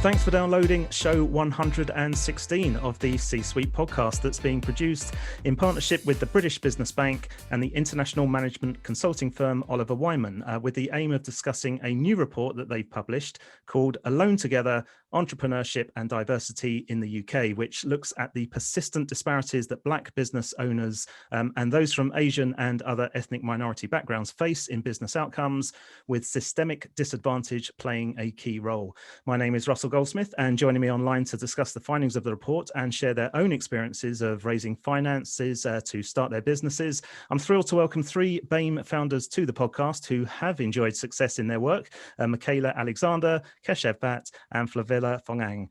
Thanks for downloading show 116 of the C-Suite podcast that's being produced in partnership with the British Business Bank and the international management consulting firm Oliver Wyman, with the aim of discussing a new report that they've published called Alone Together, Entrepreneurship and Diversity in the UK, which looks at the persistent disparities that Black business owners and those from Asian and other ethnic minority backgrounds face in business outcomes, with systemic disadvantage playing a key role. My name is Russell Goldsmith, and joining me online to discuss the findings of the report and share their own experiences of raising finances to start their businesses, I'm thrilled to welcome three BAME founders to the podcast who have enjoyed success in their work: Michaela, Keshav, Bhatt, and Flavilla, Fongang.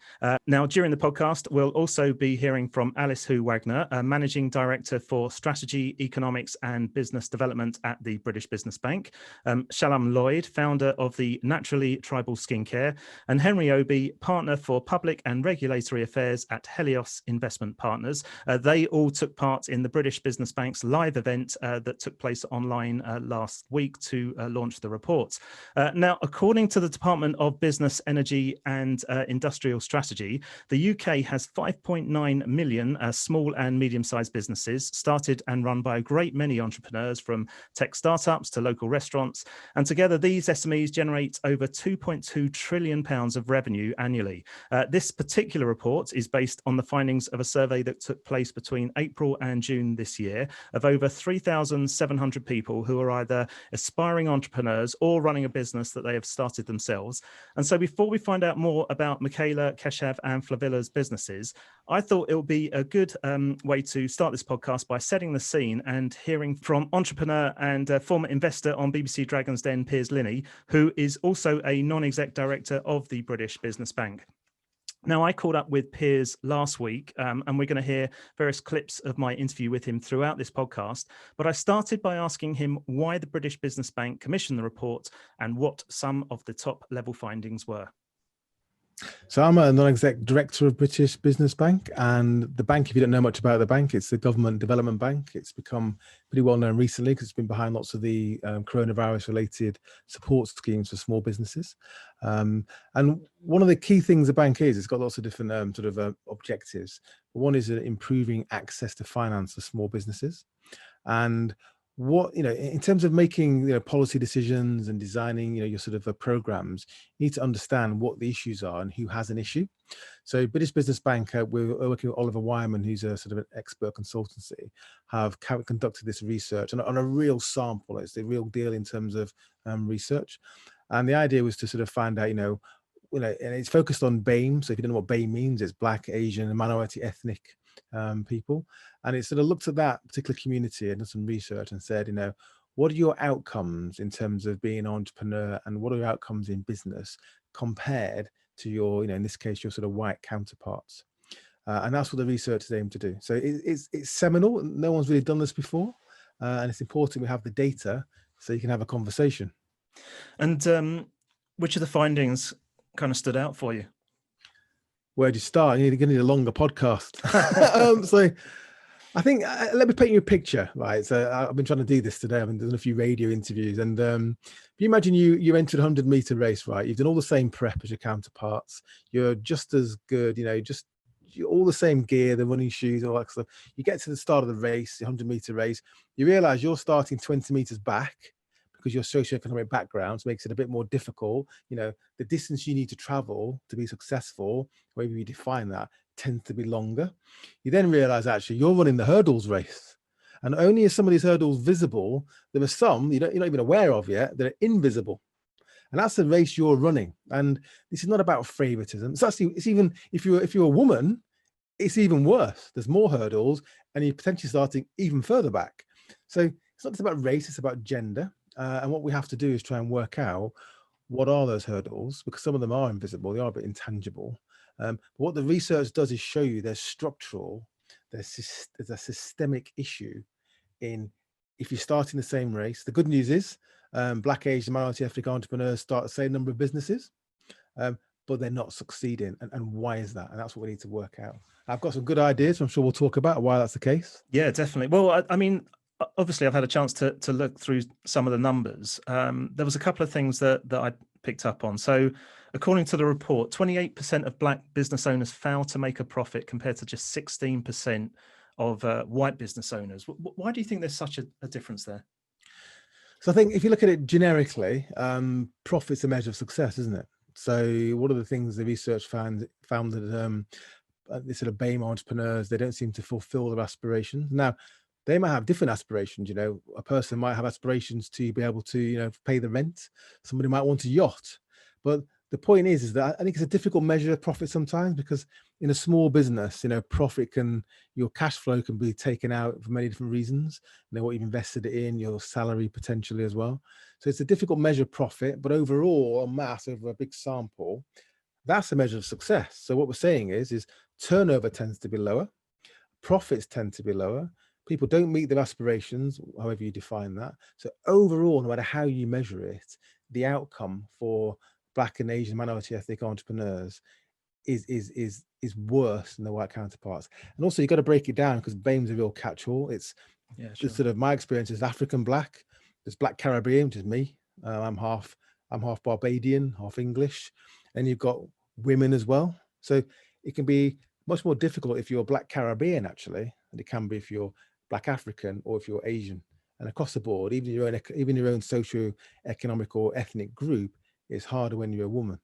Now, during the podcast, we'll also be hearing from Alice Wagner, Managing Director for Strategy, Economics and Business Development at the British Business Bank, Shalom Lloyd, founder of the Naturally Tribal Skincare, and Henry Obi, Partner for Public and Regulatory Affairs at Helios Investment Partners. They all took part in the British Business Bank's live event that took place online last week to launch the report. Now, according to the Department of Business, Energy and Industrial Strategy, the UK has 5.9 million small and medium-sized businesses started and run by a great many entrepreneurs, from tech startups to local restaurants. And together, these SMEs generate over £2.2 trillion of revenue annually. This particular report is based on the findings of a survey that took place between April and June this year of over 3,700 people who are either aspiring entrepreneurs or running a business that they have started themselves. And so before we find out more about Michaela, Keshav and Flavilla's businesses, I thought it would be a good way to start this podcast by setting the scene and hearing from entrepreneur and former investor on BBC Dragon's Den, Piers Linney, who is also a non-exec director of the British Business Bank. Now, I caught up with Piers last week, and we're going to hear various clips of my interview with him throughout this podcast. But I started by asking him why the British Business Bank commissioned the report and what some of the top level findings were. So I'm a non-exec director of British Business Bank, and the bank, if you don't know much about the bank, it's the government development bank. It's become pretty well known recently because it's been behind lots of the coronavirus related support schemes for small businesses. And one of the key things the bank is, it's got lots of different objectives. One is improving access to finance for small businesses. And what, in terms of making policy decisions and designing your programs, you need to understand what the issues are and who has an issue. So British Business Bank, we're working with Oliver Wyman, who's a sort of an expert consultancy, have conducted this research on a real sample. It's the real deal in terms of research. And the idea was to sort of find out, and it's focused on BAME. So if you don't know what BAME means, it's Black, Asian and minority ethnic people. And it sort of looked at that particular community and done some research and said, what are your outcomes in terms of being an entrepreneur, and what are your outcomes in business compared to your, in this case, your sort of white counterparts? And that's what the research is aimed to do. So it's seminal. No one's really done this before. And it's important we have the data so you can have a conversation. And which of the findings kind of stood out for you? Where do you start? You're going to need a longer podcast. So I think, let me paint you a picture, right? So I've been trying to do this today. I've been doing a few radio interviews, and if you imagine you entered a 100-meter race, right? You've done all the same prep as your counterparts. You're just as good, you're all the same gear, the running shoes, all that stuff. You get to the start of the race, the 100-meter race. You realize you're starting 20 meters back, because your socioeconomic background makes it a bit more difficult. The distance you need to travel to be successful, however you define that, tends to be longer. You then realize actually you're running the hurdles race, and only as some of these hurdles visible, there are some you're not even aware of yet that are invisible. And that's the race you're running. And this is not about favoritism. It's even if you're a woman, it's even worse. There's more hurdles, and you're potentially starting even further back. So it's not just about race, it's about gender. And what we have to do is try and work out what are those hurdles, because some of them are invisible, they are a bit intangible. But what the research does is show you there's structural, there's a systemic issue in if you're starting the same race. The good news is Black, Asian, minority ethnic entrepreneurs start the same number of businesses, but they're not succeeding. And why is that? And that's what we need to work out. I've got some good ideas. I'm sure we'll talk about why that's the case. Yeah, definitely. Well, I mean, obviously I've had a chance to look through some of the numbers. There was a couple of things that I picked up on. So According to the report, 28% of Black business owners fail to make a profit compared to just 16% of white business owners. Why do you think there's such a difference there? So I think if you look at it generically, profit's a measure of success, isn't it? So one of the things the research found that this sort of BAME entrepreneurs, they don't seem to fulfill their aspirations. Now, they might have different aspirations. A person might have aspirations to be able to, pay the rent. Somebody might want a yacht. But the point is that I think it's a difficult measure of profit sometimes, because in a small business, your cash flow can be taken out for many different reasons. What you've invested it in, your salary potentially as well. So it's a difficult measure of profit, but overall, en masse, over a big sample, that's a measure of success. So what we're saying is turnover tends to be lower, profits tend to be lower, people don't meet their aspirations, however you define that. So overall, no matter how you measure it, the outcome for Black and Asian minority ethnic entrepreneurs is worse than the white counterparts. And also you've got to break it down, because BAME's a real catch-all. It's sure. Sort of my experience is African Black, there's Black Caribbean, which is me. I'm half Barbadian, half English, and you've got women as well. So it can be much more difficult if you're Black Caribbean, actually, than it can be if you're Black African or if you're Asian. And across the board, even your own socio-economic or ethnic group, it's harder when you're a woman.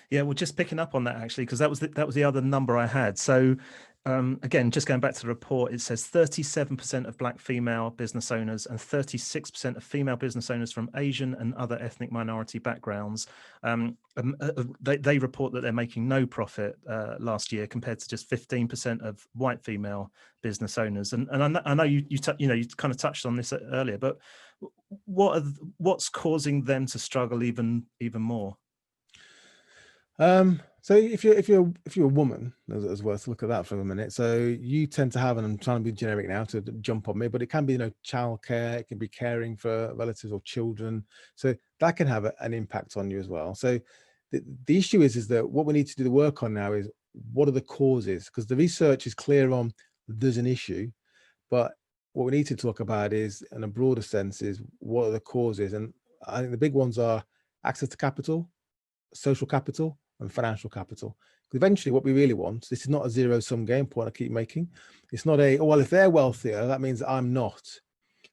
Yeah, well, just picking up on that, actually, because that was the other number I had. So again, just going back to the report, it says 37% of Black female business owners and 36% of female business owners from Asian and other ethnic minority backgrounds, they report that they're making no profit last year, compared to just 15% of white female business owners. And I know you kind of touched on this earlier, but what's causing them to struggle even more? So if you're a woman, as well, let's look at that for a minute. So you tend to have, and I'm trying to be generic now to jump on me, but it can be, childcare, it can be caring for relatives or children. So that can have an impact on you as well. So the issue is that what we need to do the work on now is, what are the causes? Because the research is clear on there's an issue, but what we need to talk about is, in a broader sense, is what are the causes? And I think the big ones are access to capital, social capital, and financial capital. Eventually what we really want, this is not a zero-sum game, point I keep making. It's not well, if they're wealthier, that means I'm not.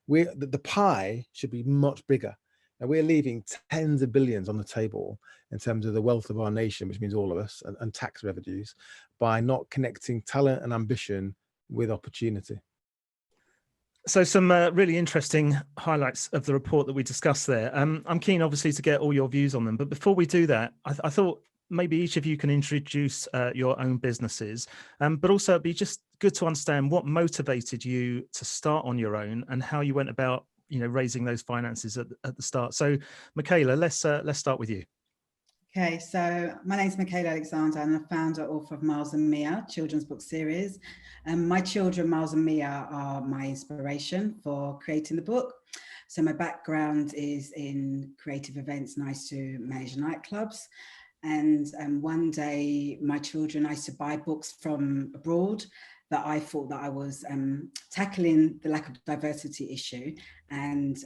The pie should be much bigger. And we're leaving tens of billions on the table in terms of the wealth of our nation, which means all of us, and tax revenues, by not connecting talent and ambition with opportunity. So some really interesting highlights of the report that we discussed there. I'm keen, obviously, to get all your views on them. But before we do that, I thought maybe each of you can introduce your own businesses, but also it'd be just good to understand what motivated you to start on your own and how you went about, raising those finances at the start. So, Michaela, let's start with you. Okay, so my name is Michaela Alexander. I'm the founder, author of Miles and Mia children's book series. My children, Miles and Mia, are my inspiration for creating the book. So my background is in creative events, and I used to manage nightclubs. And one day, my children, I used to buy books from abroad that I thought that I was tackling the lack of diversity issue. And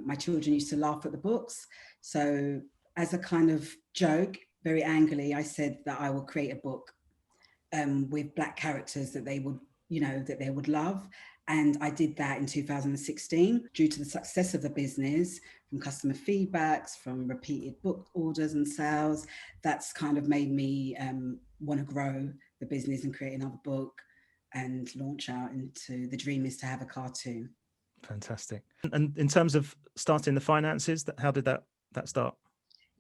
my children used to laugh at the books. So as a kind of joke, very angrily, I said that I would create a book with Black characters that they would, that they would love. And I did that in 2016 due to the success of the business, from customer feedbacks, from repeated book orders and sales. That's kind of made me want to grow the business and create another book and launch out into, the dream is to have a cartoon. Fantastic. And in terms of starting the finances, how did that start?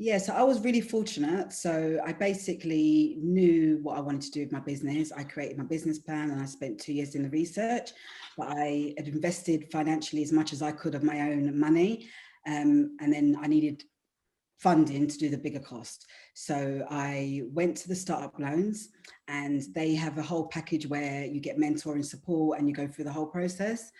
Yeah, so I was really fortunate. So I basically knew what I wanted to do with my business. I created my business plan and I spent 2 years in the research, but I had invested financially as much as I could of my own money. And then I needed funding to do the bigger cost. So I went to the startup loans, and they have a whole package where you get mentoring support and you go through the whole process.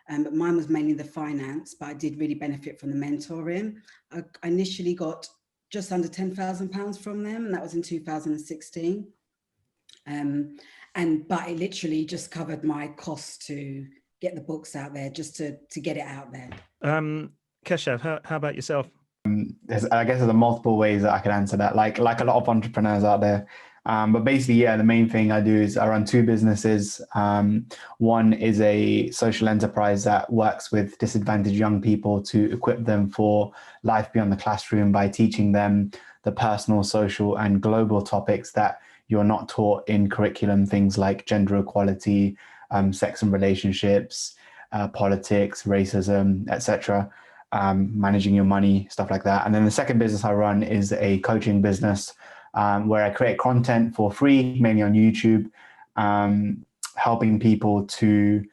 But mine was mainly the finance, but I did really benefit from the mentoring. I initially got just under £10,000 from them, and that was in 2016. But it literally just covered my costs to get the books out there, just to get it out there. Keshav, how about yourself? I guess there's multiple ways that I could answer that, like a lot of entrepreneurs out there. But basically, yeah, the main thing I do is I run two businesses. One is a social enterprise that works with disadvantaged young people to equip them for life beyond the classroom by teaching them the personal, social, and global topics that you're not taught in curriculum, things like gender equality, sex and relationships, politics, racism, etc., managing your money, stuff like that. And then the second business I run is a coaching business where I create content for free, mainly on YouTube, helping people to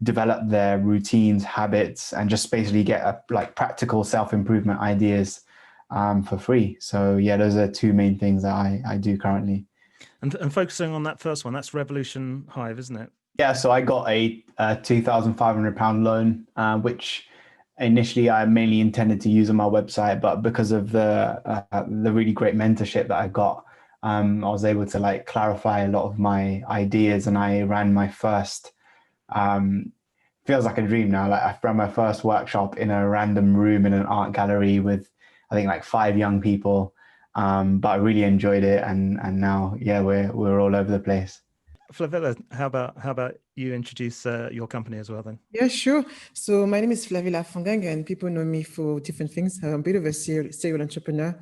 develop their routines, habits, and just basically get like practical self-improvement ideas for free. So yeah, those are two main things that I do currently. And focusing on that first one, that's Revolution Hive, isn't it? Yeah, so I got a £2,500 loan, which initially I mainly intended to use on my website, but because of the really great mentorship that I got, I was able to like clarify a lot of my ideas, and I ran my first. Feels like a dream now. Like I ran my first workshop in a random room in an art gallery with, I think, like 5 young people. But I really enjoyed it, and now, yeah, we're all over the place. Flavilla, how about you introduce your company as well then? Yeah, sure. So my name is Flavilla Fongang, and people know me for different things. I'm a bit of a serial entrepreneur.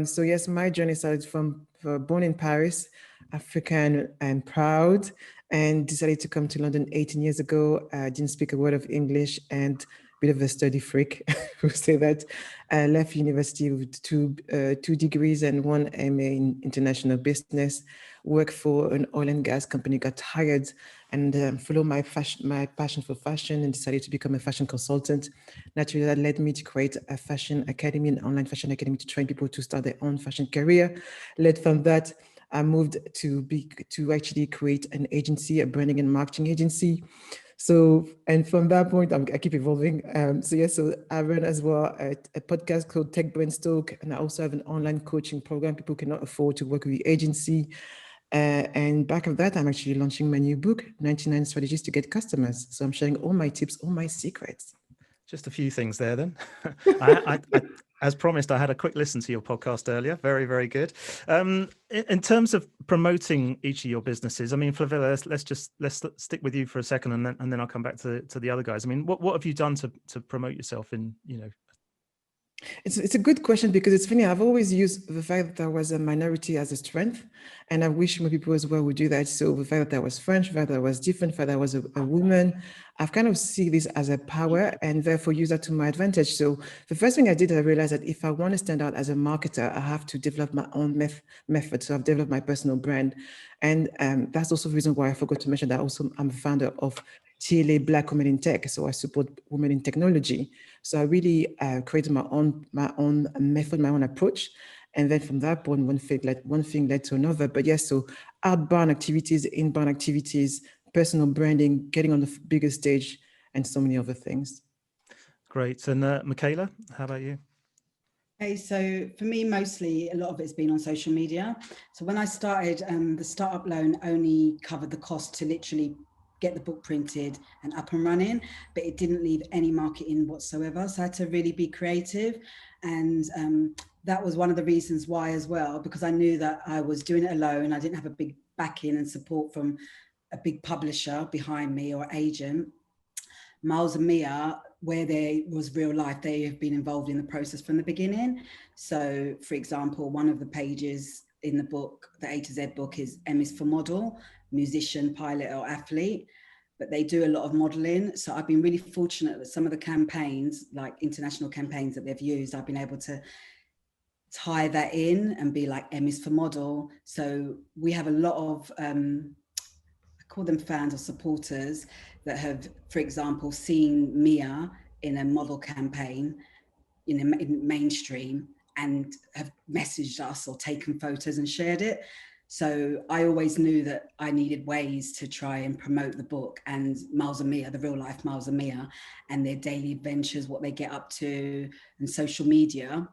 So yes, my journey started from born in Paris, African and proud, and decided to come to London 18 years ago. I didn't speak a word of English and bit of a study freak who say that. I left university with two degrees and 1 MA in international business, worked for an oil and gas company, got hired, and followed my passion for fashion and decided to become a fashion consultant. Naturally, that led me to create a fashion academy, an online fashion academy to train people to start their own fashion career. Led from that, I moved to actually create an agency, a branding and marketing agency. So, and from that point, I keep evolving. So I run as well a podcast called Tech Brains Talk, and I also have an online coaching program. People cannot afford to work with the agency. And back of that, I'm actually launching my new book, 99 Strategies to Get Customers. So I'm sharing all my tips, all my secrets. Just a few things there then. As promised, I had a quick listen to your podcast earlier. Very, very good. In terms of promoting each of your businesses, I mean, Flavilla, let's stick with you for a second, and then I'll come back to the other guys. I mean, what have you done to promote yourself in, It's a good question, because it's funny. I've always used the fact that I was a minority as a strength, and I wish more people as well would do that. So the fact that I was French, the fact that I was different, the fact that I was a woman, I've kind of see this as a power and therefore use that to my advantage. So the first thing I did, I realized that if I want to stand out as a marketer, I have to develop my own method. So I've developed my personal brand, and that's also the reason why I forgot to mention that also I'm a founder of TLA Black Women in Tech. So I support women in technology. So I really created my own method, my own approach. And then from that point, one thing led to another. But yes, so outbound activities, inbound activities, personal branding, getting on the bigger stage, and so many other things. Great. And Michaela, how about you? Okay, so for me, mostly a lot of it's been on social media. So when I started, the startup loan only covered the cost to literally get the book printed and up and running, but it didn't leave any marketing whatsoever. So I had to really be creative. And that was one of the reasons why as well, because I knew that I was doing it alone. I didn't have a big backing and support from a big publisher behind me or agent. Miles and Mia, where there was real life, they have been involved in the process from the beginning. So for example, one of the pages in the book, the A to Z book, is M is for model, musician, pilot or athlete, but they do a lot of modeling. So I've been really fortunate that some of the campaigns, like international campaigns that they've used, I've been able to tie that in and be like, M is for model. So we have a lot of, I call them fans or supporters that have, for example, seen Mia in a model campaign in mainstream and have messaged us or taken photos and shared it. So I always knew that I needed ways to try and promote the book, and Miles and Mia, the real life Miles and Mia, and their daily adventures, what they get up to, and social media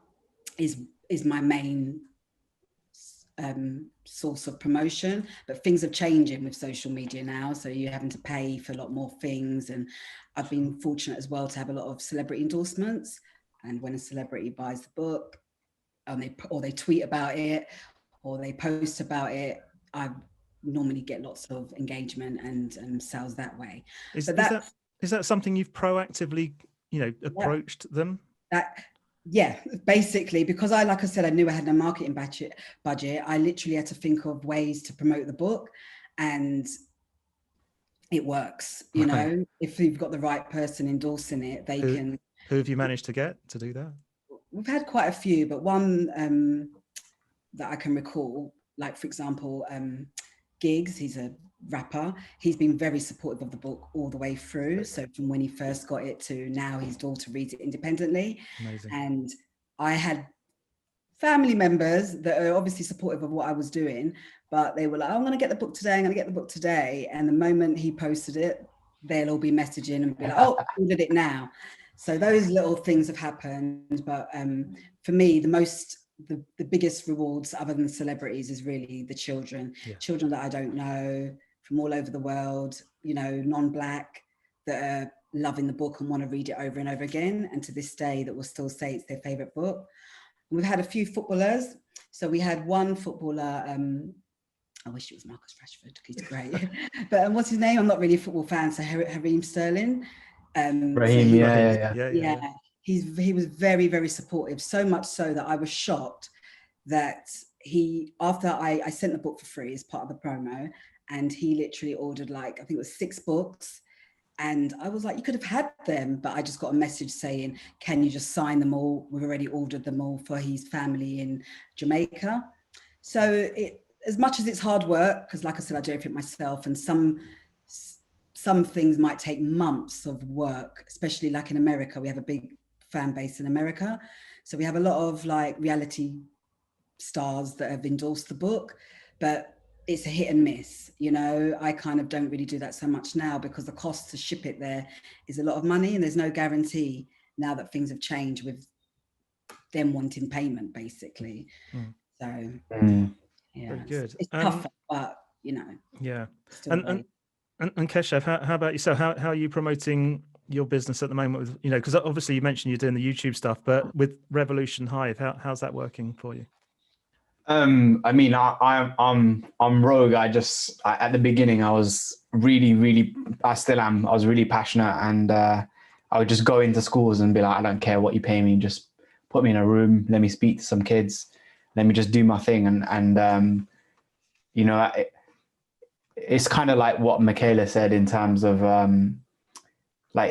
is my main source of promotion. But things are changing with social media now, so you're having to pay for a lot more things. And I've been fortunate as well to have a lot of celebrity endorsements. And when a celebrity buys the book, and they tweet about it, or they post about it, I normally get lots of engagement and sales that way. Is that something you've proactively, approached them? Yeah, basically, because like I said, I knew I had no marketing budget. I literally had to think of ways to promote the book, and it works. If you've got the right person endorsing it, they can. Who have you managed to get to do that? We've had quite a few, but one that I can recall, like for example, Giggs, he's a rapper. He's been very supportive of the book all the way through. So from when he first got it to now, his daughter reads it independently. Amazing. And I had family members that are obviously supportive of what I was doing, but they were like, I'm going to get the book today. And the moment he posted it, they'll all be messaging and be like, oh, ordered it now. So those little things have happened. But for me, the biggest rewards other than celebrities is really the children that I don't know from all over the world, non-Black, that are loving the book and want to read it over and over again. And to this day that will still say it's their favorite book. And we've had a few footballers. So we had one footballer, I wish it was Marcus Rashford, he's great. But what's his name? I'm not really a football fan. So Raheem Sterling. Raheem, yeah. He was very, very supportive, so much so that I was shocked that after I sent the book for free as part of the promo, and he literally ordered I think it was 6 books. And I was like, you could have had them, but I just got a message saying, can you just sign them all? We've already ordered them all for his family in Jamaica. So as much as it's hard work, because like I said, I do everything myself, and some things might take months of work, especially like in America. We have a big fan base in America. So we have a lot of reality stars that have endorsed the book, but it's a hit and miss. I kind of don't really do that so much now because the cost to ship it there is a lot of money, and there's no guarantee now that things have changed with them wanting payment, basically. So yeah, very good. It's tougher, but yeah. And Keshav, how about yourself? How are you promoting your business at the moment with, because obviously you mentioned you're doing the YouTube stuff, but with Revolution Hive, how's that working for you? I mean, I'm rogue. At the beginning, I was really, I still am. I was really passionate, and I would just go into schools and be like, I don't care what you pay me, just put me in a room, let me speak to some kids, let me just do my thing. And it's kind of like what Michaela said in terms of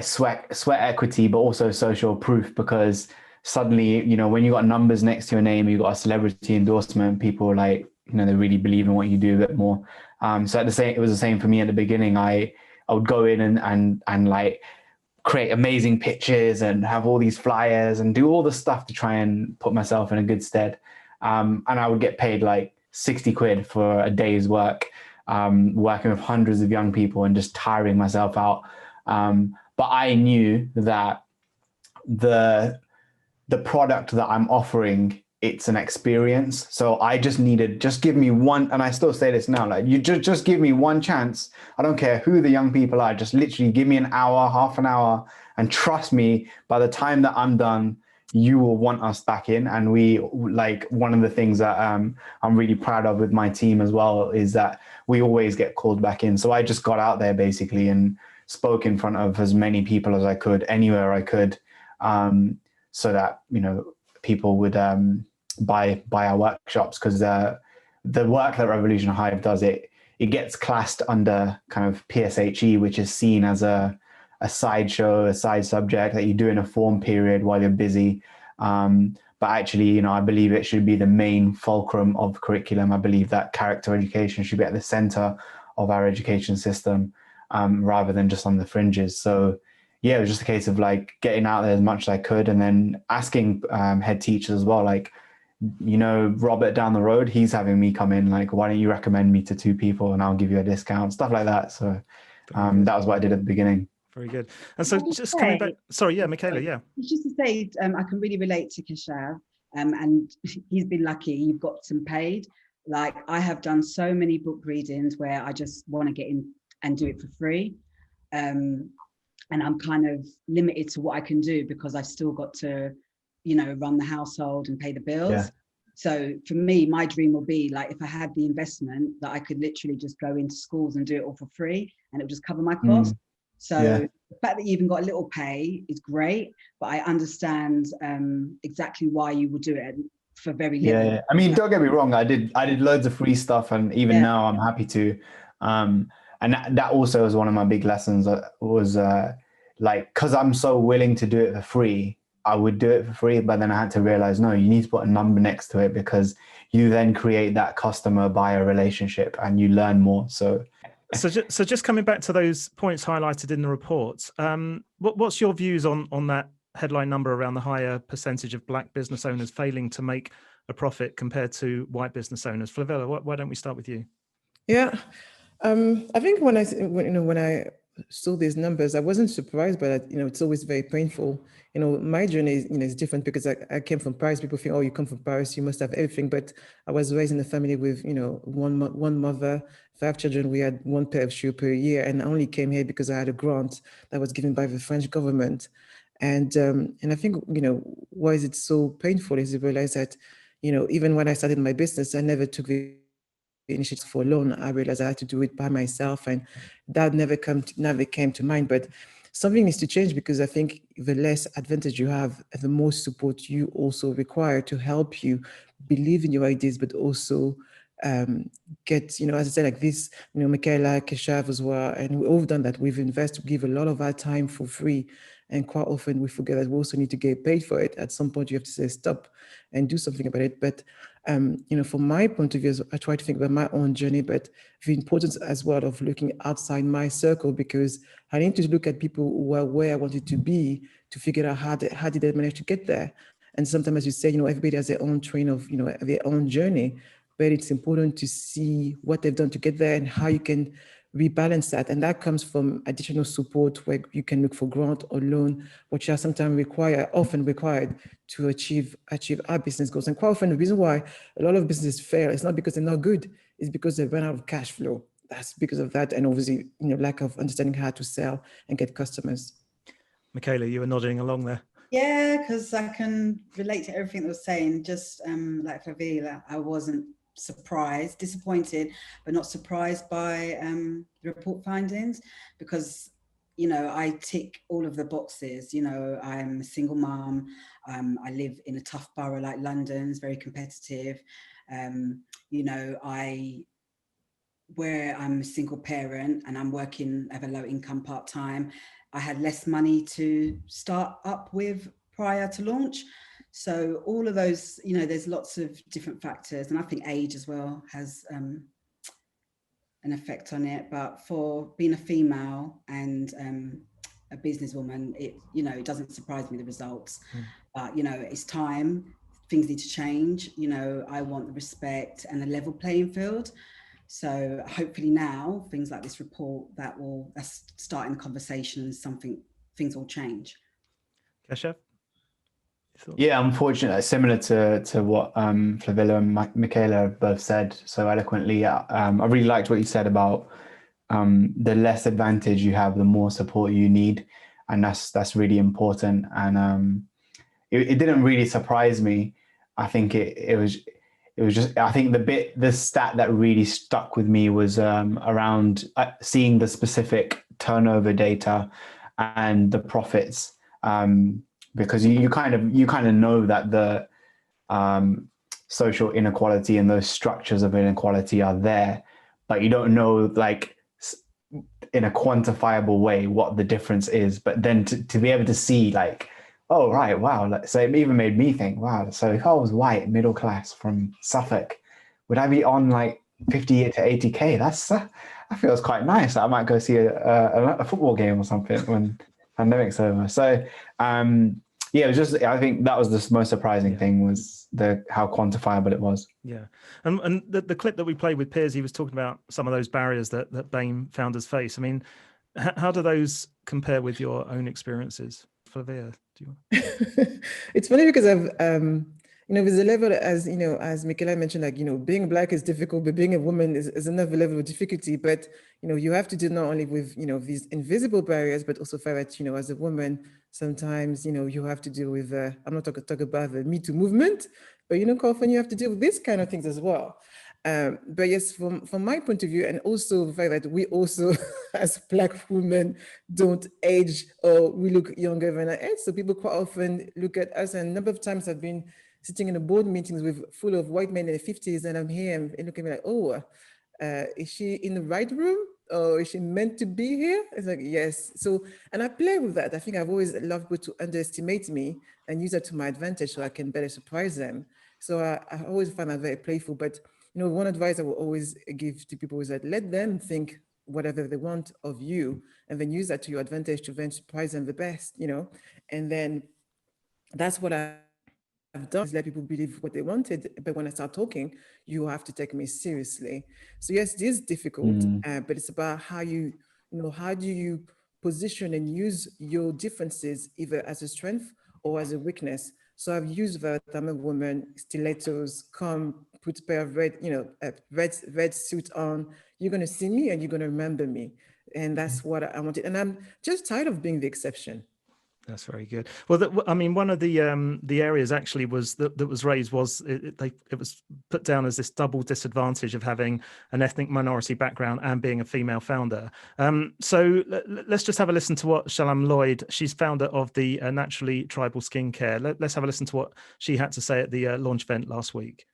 sweat equity, but also social proof, because suddenly, when you got numbers next to your name, you got a celebrity endorsement, people they really believe in what you do a bit more. So it was the same for me at the beginning. I would go in and create amazing pitches and have all these flyers and do all the stuff to try and put myself in a good stead. And I would get paid 60 quid for a day's work, working with hundreds of young people and just tiring myself out. But I knew that the product that I'm offering, it's an experience. So I just give me one, and I still say this now, you just give me one chance. I don't care who the young people are, just literally give me an hour, half an hour, and trust me, by the time that I'm done, you will want us back in. And one of the things that I'm really proud of with my team as well is that we always get called back in. So I just got out there basically and spoke in front of as many people as I could, anywhere I could, so that people would buy our workshops, because the work that Revolution Hive does, it gets classed under kind of PSHE, which is seen as a sideshow, a side subject that you do in a form period while you're busy. But actually, I believe it should be the main fulcrum of curriculum. I believe that character education should be at the center of our education system, rather than just on the fringes. So yeah, it was just a case of getting out there as much as I could, and then asking head teachers as well, Robert down the road, he's having me come in, why don't you recommend me to 2 people and I'll give you a discount, stuff like that. So that was what I did at the beginning. Very good. And so just coming back, sorry, yeah, Michaela, yeah. Just to say, I can really relate to Keshav, and he's been lucky, you've got some paid. I have done so many book readings where I just want to get in and do it for free. And I'm kind of limited to what I can do because I've still got to run the household and pay the bills. Yeah. So for me, my dream will be like, if I had the investment, that I could literally just go into schools and do it all for free, and it would just cover my costs. So the fact that you even got a little pay is great, but I understand exactly why you would do it for very little. Yeah. I mean, don't get me wrong. I did loads of free stuff, and even now I'm happy to. And that also was one of my big lessons. Was like, because I'm so willing to do it for free, I would do it for free. But then I had to realize, no, you need to put a number next to it, because you then create that customer buyer relationship and you learn more. So just coming back to those points highlighted in the report, what's your views on that headline number around the higher percentage of Black business owners failing to make a profit compared to white business owners? Flavilla, why don't we start with you? Yeah, I think when I saw these numbers, I wasn't surprised, but it's always very painful. My journey is different, because I came from Paris. People think, oh, you come from Paris, you must have everything. But I was raised in a family with one mother, 5 children. We had 1 pair of shoes per year, and I only came here because I had a grant that was given by the French government. And I think why is it so painful is to realize that even when I started my business, I never took the initiative for a loan. I realized I had to do it by myself, and that never came to mind. But something needs to change, because I think the less advantage you have, the more support you also require to help you believe in your ideas, but also get, as I said, like this, Michaela, Keshav as well, and we've all done that. We've invested, give a lot of our time for free, and quite often we forget that we also need to get paid for it. At some point, you have to say stop and do something about it. But from my point of view, I try to think about my own journey, but the importance as well of looking outside my circle, because I need to look at people who are where I wanted to be to figure out how did they manage to get there. And sometimes, as you say, everybody has their own train of, their own journey, but it's important to see what they've done to get there and how you can rebalance that. And that comes from additional support, where you can look for grant or loan, which are sometimes often required to achieve our business goals. And quite often the reason why a lot of businesses fail is not because they're not good, it's because they run out of cash flow. That's because of that, and obviously lack of understanding how to sell and get customers. Michaela, you were nodding along there. Yeah, because I can relate to everything that was saying. Just like Flavilla, I wasn't surprised, disappointed, but not surprised by the report findings, because I tick all of the boxes. I'm a single mom. I live in a tough borough like London. It's very competitive. Where I'm a single parent and I'm working at a low income part-time, I had less money to start up with prior to launch. So all of those, there's lots of different factors, and I think age as well has an effect on it. But for being a female and a businesswoman, it doesn't surprise me, the results. But it's time. Things need to change. I want the respect and a level playing field. So hopefully now things like this report that's starting the conversation, and things will change. Keshav? Yeah, unfortunately, similar to what Flavilla and Michaela both said so eloquently. I really liked what you said about the less advantage you have, the more support you need, and that's really important. And it didn't really surprise me. I think it was just, I think the stat that really stuck with me was around seeing the specific turnover data and the profits, because you kind of know that the social inequality and those structures of inequality are there, but you don't know, like, in a quantifiable way what the difference is. But then to be able to see, like, oh, right, wow. So it even made me think, wow, so if I was white, middle class from Suffolk, would I be on like 50 to 80K? That feels quite nice. I might go see a football game or something when pandemic's over. So yeah, it was just, I think that was the most surprising thing, was how quantifiable it was. Yeah. And the clip that we played with Piers, he was talking about some of those barriers that BAME founders face. I mean, how do those compare with your own experiences? Flavia, do you want? It's funny because there's a level, as as Michaela mentioned, like, being Black is difficult, but being a woman is another level of difficulty. But, you have to deal not only with, these invisible barriers, but also for that, as a woman, sometimes, you have to deal with, I'm not talking about the Me Too movement, but, often you have to deal with these kind of things as well. But yes, from my point of view, and also the fact that we also, as Black women, don't age, or we look younger than our age. So people quite often look at us, and a number of times I've been sitting in a board meetings full of white men in their 50s, and I'm here and looking at me like, oh, is she in the right room, or is she meant to be here? It's like, yes. So, and I play with that. I think I've always loved people to underestimate me and use that to my advantage so I can better surprise them. So I always find that very playful. But one advice I will always give to people is that let them think whatever they want of you, and then use that to your advantage to then surprise them the best, and then that's what I've done, is let people believe what they wanted. But when I start talking, you have to take me seriously. So yes, it is difficult, but it's about how how do you position and use your differences either as a strength or as a weakness. So I've used that I'm a woman, stilettos, come, put a pair of red, a red suit on. You're going to see me and you're going to remember me. And that's what I wanted. And I'm just tired of being the exception. That's very good. Well, I mean, one of the areas actually that was raised was it was put down as this double disadvantage of having an ethnic minority background and being a female founder. So let's just have a listen to what Shalom Lloyd, she's founder of the Naturally Tribal Skincare. Let's have a listen to what she had to say at the launch event last week.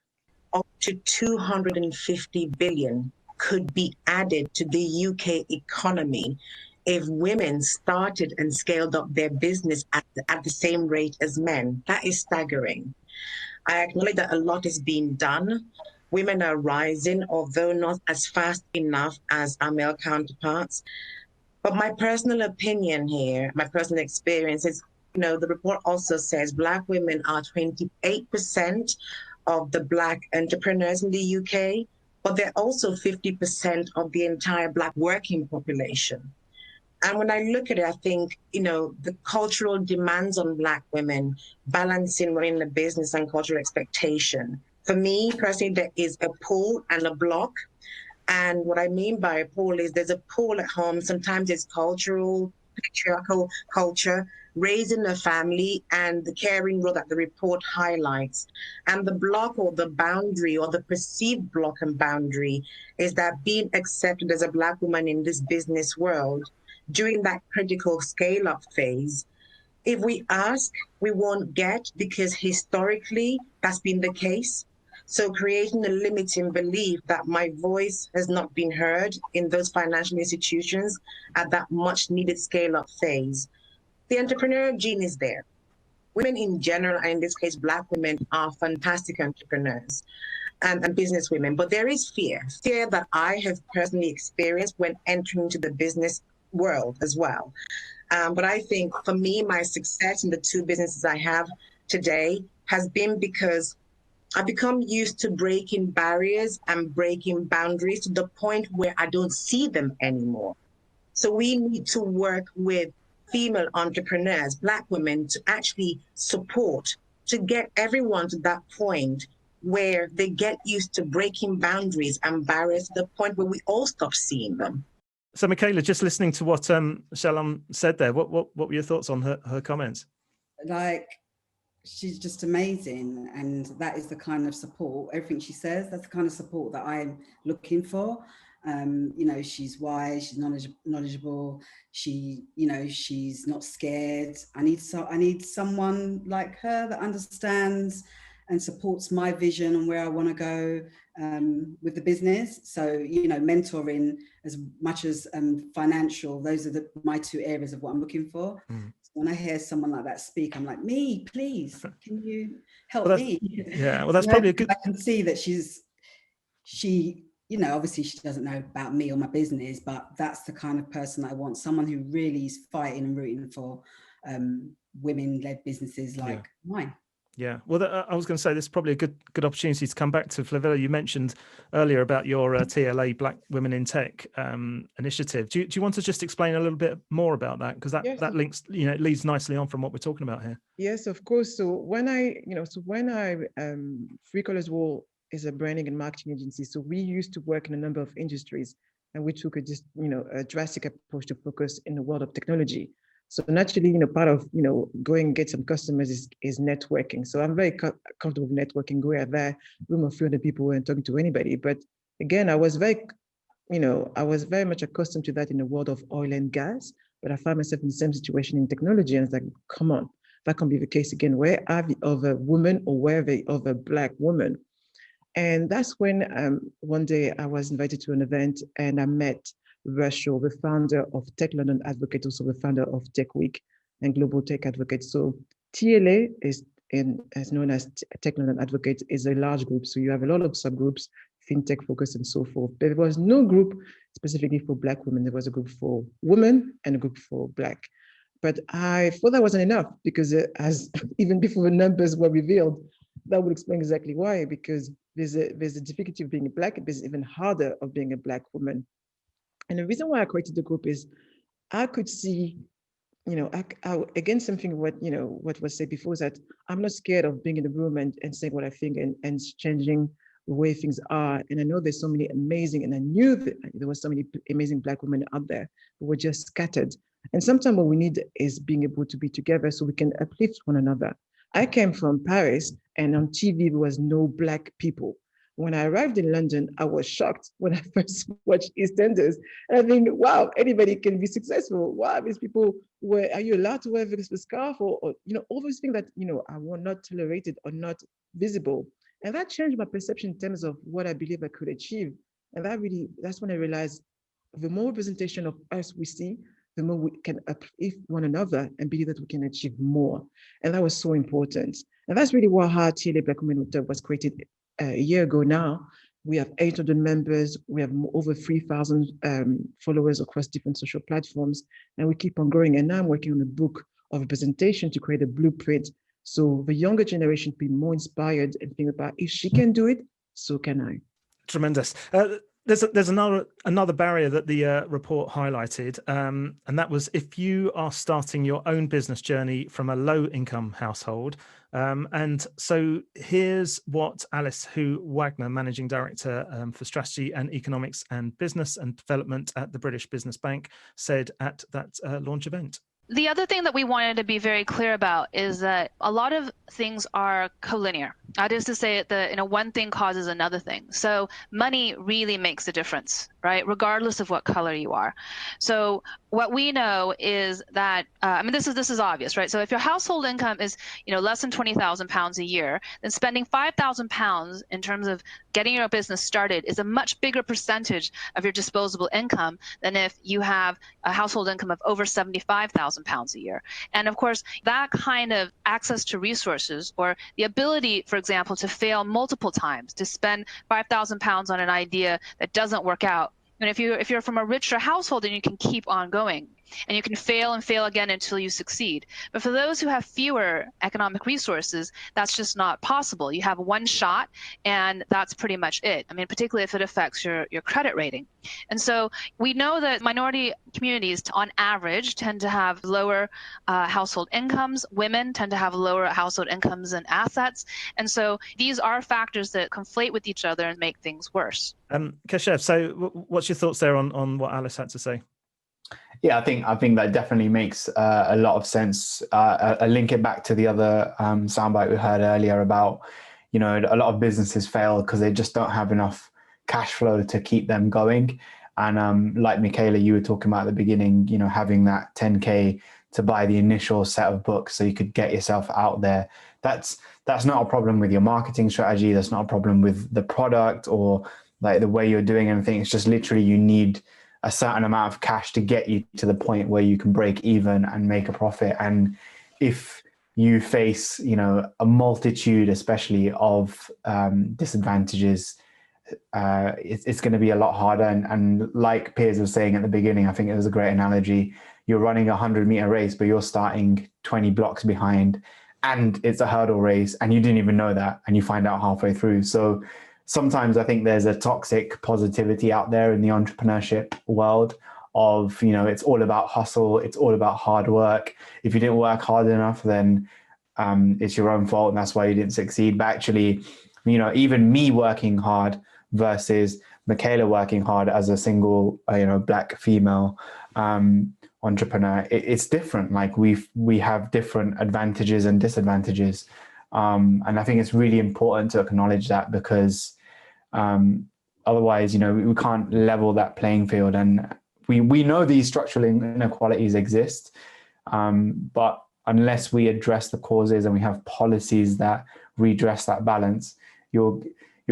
Up to 250 billion could be added to the UK economy if women started and scaled up their business at the same rate as men. That is staggering. I acknowledge that a lot is being done. Women are rising, although not as fast enough as our male counterparts. But my personal opinion here, my personal experience is, the report also says Black women are 28% of the Black entrepreneurs in the UK, but they're also 50% of the entire Black working population. And when I look at it, I think, the cultural demands on Black women, balancing running a business and cultural expectation. For me, personally, there is a pull and a block. And what I mean by a pull is there's a pull at home. Sometimes it's cultural, patriarchal culture, raising a family, and the caring role that the report highlights. And the block, or the boundary, or the perceived block and boundary, is that being accepted as a Black woman in this business world during that critical scale-up phase, if we ask, we won't get, because historically that's been the case. So creating a limiting belief that my voice has not been heard in those financial institutions at that much needed scale-up phase. The entrepreneurial gene is there. Women in general, and in this case, Black women, are fantastic entrepreneurs and business women, but there is fear that I have personally experienced when entering into the business world as well. But I think for me, my success in the two businesses I have today has been because I've become used to breaking barriers and breaking boundaries to the point where I don't see them anymore. So we need to work with female entrepreneurs, Black women, to actually support, to get everyone to that point where they get used to breaking boundaries and barriers to the point where we all stop seeing them. So, Michaela, just listening to what Shalom said there, what were your thoughts on her comments? Like, she's just amazing, and that is the kind of support, everything she says, that's the kind of support that I'm looking for. She's wise, she's knowledgeable, she's not scared. I need someone like her that understands and supports my vision and where I want to go with the business. So, mentoring as much as financial, those are my two areas of what I'm looking for. So when I hear someone like that speak, I'm like, me, please, can you help me? Yeah, well, that's probably a good... I can see that she, obviously she doesn't know about me or my business, but that's the kind of person I want, someone who really is fighting and rooting for women-led businesses like mine. Yeah, well, I was going to say this is probably a good opportunity to come back to Flavilla. You mentioned earlier about your TLA Black Women in Tech initiative. Do you want to just explain a little bit more about that? Because that links, it leads nicely on from what we're talking about here. Yes, of course. So when Free Colors Wall is a branding and marketing agency. So we used to work in a number of industries, and we took a drastic approach to focus in the world of technology. So naturally, part of, going and get some customers is networking. So I'm very comfortable with networking, going out there, room of 300 people and talking to anybody. But again, I was very much accustomed to that in the world of oil and gas, but I found myself in the same situation in technology. And it's like, come on, that can be the case again. Where are the other women, or where are the other Black women? And that's when one day I was invited to an event and I met Rachel, the founder of Tech London Advocate, also the founder of Tech Week and Global Tech Advocate. So TLA is known as Tech London Advocate, is a large group. So you have a lot of subgroups, fintech focus and so forth. But there was no group specifically for Black women. There was a group for women and a group for Black. But I thought that wasn't enough, because as even before the numbers were revealed, that would explain exactly why, because there's a difficulty of being a Black, but it's even harder of being a Black woman. And the reason why I created the group is I could see, again, something what was said before is that I'm not scared of being in the room and saying what I think and changing the way things are. And I know there's so many amazing, and I knew that there were so many amazing Black women out there who were just scattered. And sometimes what we need is being able to be together so we can uplift one another. I came from Paris, and on TV, there was no Black people. When I arrived in London, I was shocked when I first watched EastEnders. And I think, wow, anybody can be successful. Wow, these people are you allowed to wear the scarf or all those things that, are not tolerated or not visible. And that changed my perception in terms of what I believe I could achieve. And that's when I realized the more representation of us we see, the more we can uplift one another and believe that we can achieve more. And that was so important. And that's really why TLA Black Women was created a year ago now. We have 800 members. We have over 3,000 followers across different social platforms, and we keep on growing. And now I'm working on a book of representation to create a blueprint so the younger generation be more inspired and think about, if she can do it, so can I. Tremendous. There's another barrier that the report highlighted, and that was if you are starting your own business journey from a low-income household. And so here's what Alice Wagner, Managing Director for Strategy and Economics and Business and Development at the British Business Bank, said at that launch event. The other thing that we wanted to be very clear about is that a lot of things are collinear. That is to say that one thing causes another thing. So money really makes a difference, right? Regardless of what color you are. So what we know is that, this is obvious, right? So if your household income is, less than £20,000 a year, then spending £5,000 in terms of getting your business started is a much bigger percentage of your disposable income than if you have a household income of over £75,000 a year. And of course, that kind of access to resources, or the ability, for example, to fail multiple times, to spend £5,000 on an idea that doesn't work out. And if you're from a richer household, then you can keep on going, and you can fail and fail again until you succeed. But for those who have fewer economic resources, that's just not possible. You have one shot, and that's pretty much it. Particularly if it affects your credit rating. And so we know that minority communities, on average, tend to have lower household incomes. Women tend to have lower household incomes and assets. And so these are factors that conflate with each other and make things worse. Keshav, so what's your thoughts there on what Alice had to say? Yeah, I think that definitely makes a lot of sense. I link it back to the other soundbite we heard earlier about, a lot of businesses fail because they just don't have enough cash flow to keep them going. And like Michaela, you were talking about at the beginning, having that 10K to buy the initial set of books so you could get yourself out there. That's not a problem with your marketing strategy. That's not a problem with the product or like the way you're doing anything. It's just literally you need a certain amount of cash to get you to the point where you can break even and make a profit. And if you face, a multitude, especially of disadvantages, it's going to be a lot harder. And like Piers was saying at the beginning, I think it was a great analogy. You're running a 100-meter race, but you're starting 20 blocks behind. and it's a hurdle race, and you didn't even know that, and you find out halfway through. So sometimes I think there's a toxic positivity out there in the entrepreneurship world of, you know, it's all about hustle, it's all about hard work. If you didn't work hard enough, then it's your own fault, and that's why you didn't succeed. But actually, you know, even me working hard versus Michaela working hard as a single, Black female entrepreneur, it's different. Like we have different advantages and disadvantages, and I think it's really important to acknowledge that, because otherwise, you know, we can't level that playing field. And we know these structural inequalities exist, but unless we address the causes and we have policies that redress that balance, you'll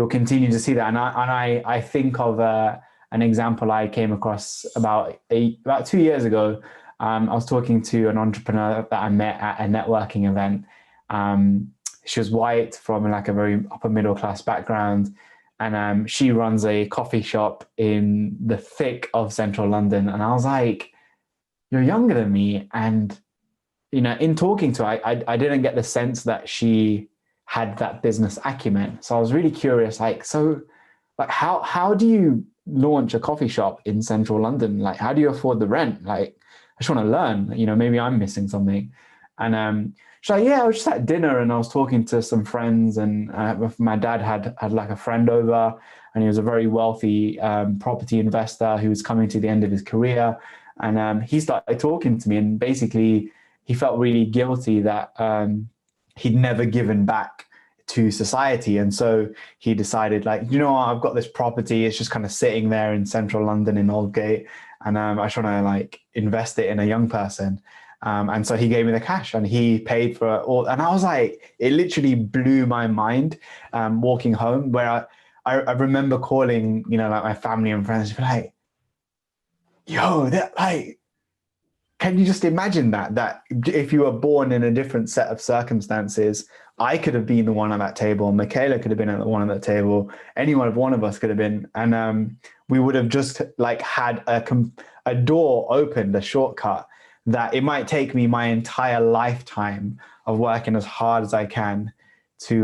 continue to see that. And I think of an example I came across about 2 years ago. I was talking to an entrepreneur that I met at a networking event. She was white, from like a very upper middle class background, and she runs a coffee shop in the thick of central London. And I was like, "You're younger than me," and you know, in talking to her, I didn't get the sense that she had that business acumen. So I was really curious, how do you launch a coffee shop in central London? Like, how do you afford the rent? Like, I just want to learn, you know, maybe I'm missing something. And she's like, yeah, I was just at dinner and I was talking to some friends, and my dad had like a friend over, and he was a very wealthy property investor who was coming to the end of his career. And he started talking to me, and basically he felt really guilty that he'd never given back to society. And so he decided, like, you know, I've got this property, it's just kind of sitting there in central London in Aldgate, and I just want to like invest it in a young person. And so he gave me the cash and he paid for it all. And I was like, it literally blew my mind walking home, where I remember calling, you know, like my family and friends, like, yo, that, like, can you just imagine that if you were born in a different set of circumstances, I could have been the one at that table, Michaela could have been the one at that table, any one of us could have been, and we would have just like had a door opened, a shortcut, that it might take me my entire lifetime of working as hard as I can to,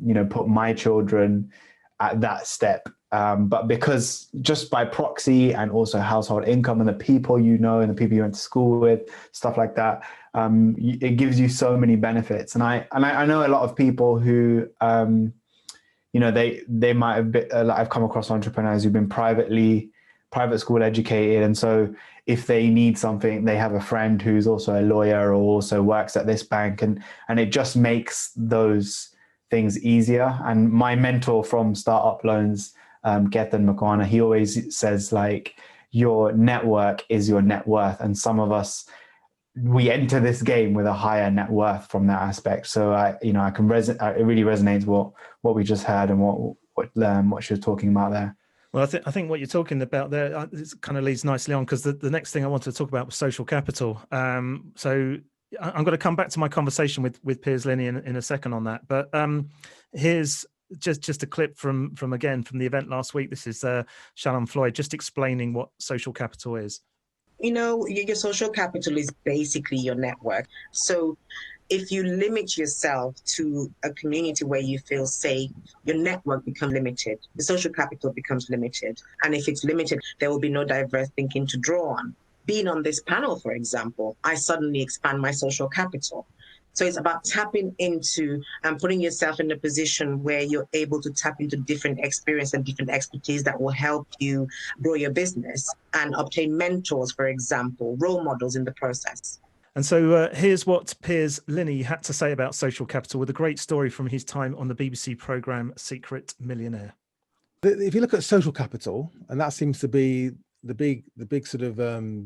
you know, put my children at that step. But because just by proxy, and also household income and the people you know and the people you went to school with, stuff like that, it gives you so many benefits. And I know a lot of people who, you know, they might have been, I've come across entrepreneurs who've been private school educated, and so if they need something, they have a friend who's also a lawyer or also works at this bank, and it just makes those things easier. And my mentor from Startup Loans, Ketan Makwana, he always says, like, your network is your net worth, and some of us, we enter this game with a higher net worth from that aspect. So you know, it really resonates what we just heard and what she was talking about there. Well, I think what you're talking about there, it kind of leads nicely on, because the next thing I wanted to talk about was social capital. So I'm going to come back to my conversation with Piers, Linney in a second on that. But here's just a clip from the event last week. This is Shalom Lloyd just explaining what social capital is. You know, your social capital is basically your network. So if you limit yourself to a community where you feel safe, your network becomes limited. The social capital becomes limited. And if it's limited, there will be no diverse thinking to draw on. Being on this panel, for example, I suddenly expand my social capital. So it's about tapping into and putting yourself in a position where you're able to tap into different experience and different expertise that will help you grow your business and obtain mentors, for example, role models in the process. And so here's what Piers Linney had to say about social capital, with a great story from his time on the BBC programme Secret Millionaire. If you look at social capital, and that seems to be the big sort of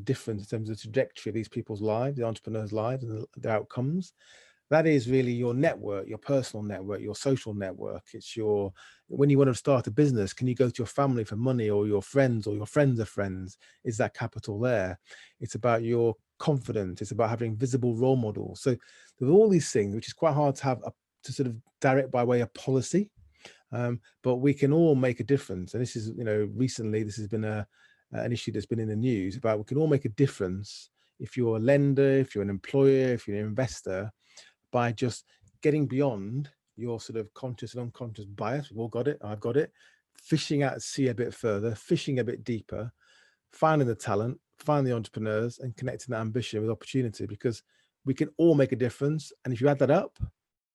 difference in terms of the trajectory of these people's lives, the entrepreneurs' lives and their outcomes, that is really your network, your personal network, your social network. It's when you want to start a business, can you go to your family for money, or your friends of friends? Is that capital there? It's about your confidence. It's about having visible role models. So there's all these things, which is quite hard to have to sort of direct by way of policy, but we can all make a difference. And this is, you know, recently this has been an issue that's been in the news about, we can all make a difference if you're a lender, if you're an employer, if you're an investor, by just getting beyond your sort of conscious and unconscious bias. We've all got it. I've got it. Fishing out at sea a bit further, fishing a bit deeper, finding the talent, finding the entrepreneurs, and connecting that ambition with opportunity, because we can all make a difference. And if you add that up,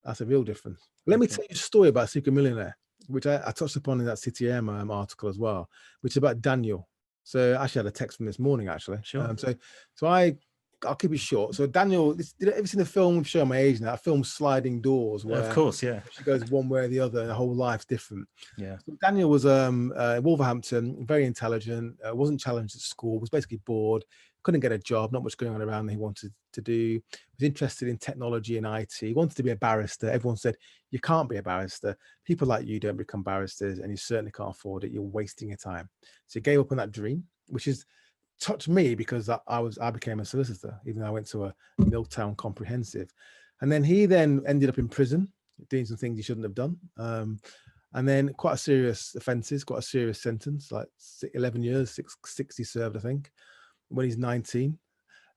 that's a real difference. Let me tell you a story about Secret Millionaire, which I touched upon in that CTM article as well, which is about Daniel. So I actually had a text from this morning, actually. Sure. So I'll keep it short. So Daniel, did you ever seen the film, show my age now, that film Sliding Doors, where of course, yeah, she goes one way or the other, the whole life's different. Yeah. So Daniel was Wolverhampton, very intelligent, wasn't challenged at school, was basically bored, couldn't get a job, not much going on around that he wanted to do, was interested in technology and IT, he wanted to be a barrister. Everyone said, you can't be a barrister. People like you don't become barristers, and you certainly can't afford it. You're wasting your time. So he gave up on that dream, which is touched me because I became a solicitor, even though I went to a Milltown comprehensive. And then he ended up in prison, doing some things he shouldn't have done. And then quite a serious offences, quite a serious sentence, like 11 years, 60 served, I think, when he's 19.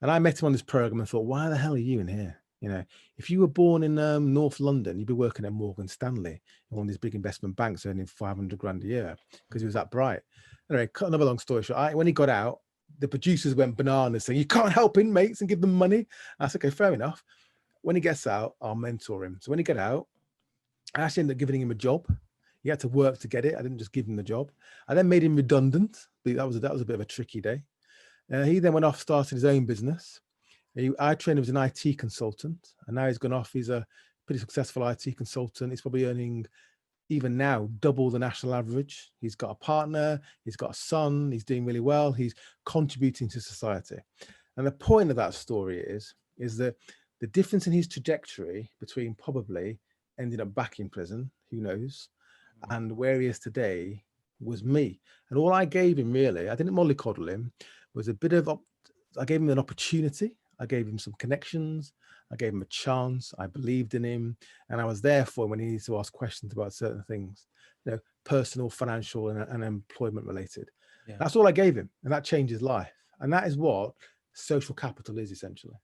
And I met him on this program and thought, why the hell are you in here? You know, if you were born in North London, you'd be working at Morgan Stanley, in one of these big investment banks, earning 500 grand a year, because he was that bright. Anyway, cut another long story short, when he got out, the producers went bananas saying, you can't help inmates and give them money. I said, okay, fair enough. When he gets out, I'll mentor him. So when he got out, I actually ended up giving him a job. He had to work to get it. I didn't just give him the job. I then made him redundant. That was a bit of a tricky day. He then went off, started his own business. I trained him as an IT consultant, and now he's gone off. He's a pretty successful IT consultant. He's probably earning, even now, double the national average. He's got a partner, he's got a son, he's doing really well, he's contributing to society. And the point of that story is that the difference in his trajectory between probably ending up back in prison, who knows, and where he is today was me. And all I gave him, really, I didn't mollycoddle him, was I gave him an opportunity, I gave him some connections, I gave him a chance, I believed in him, and I was there for him when he needs to ask questions about certain things, personal, financial, and employment related. Yeah. That's all I gave him, and that changed his life. And that is what social capital is, essentially.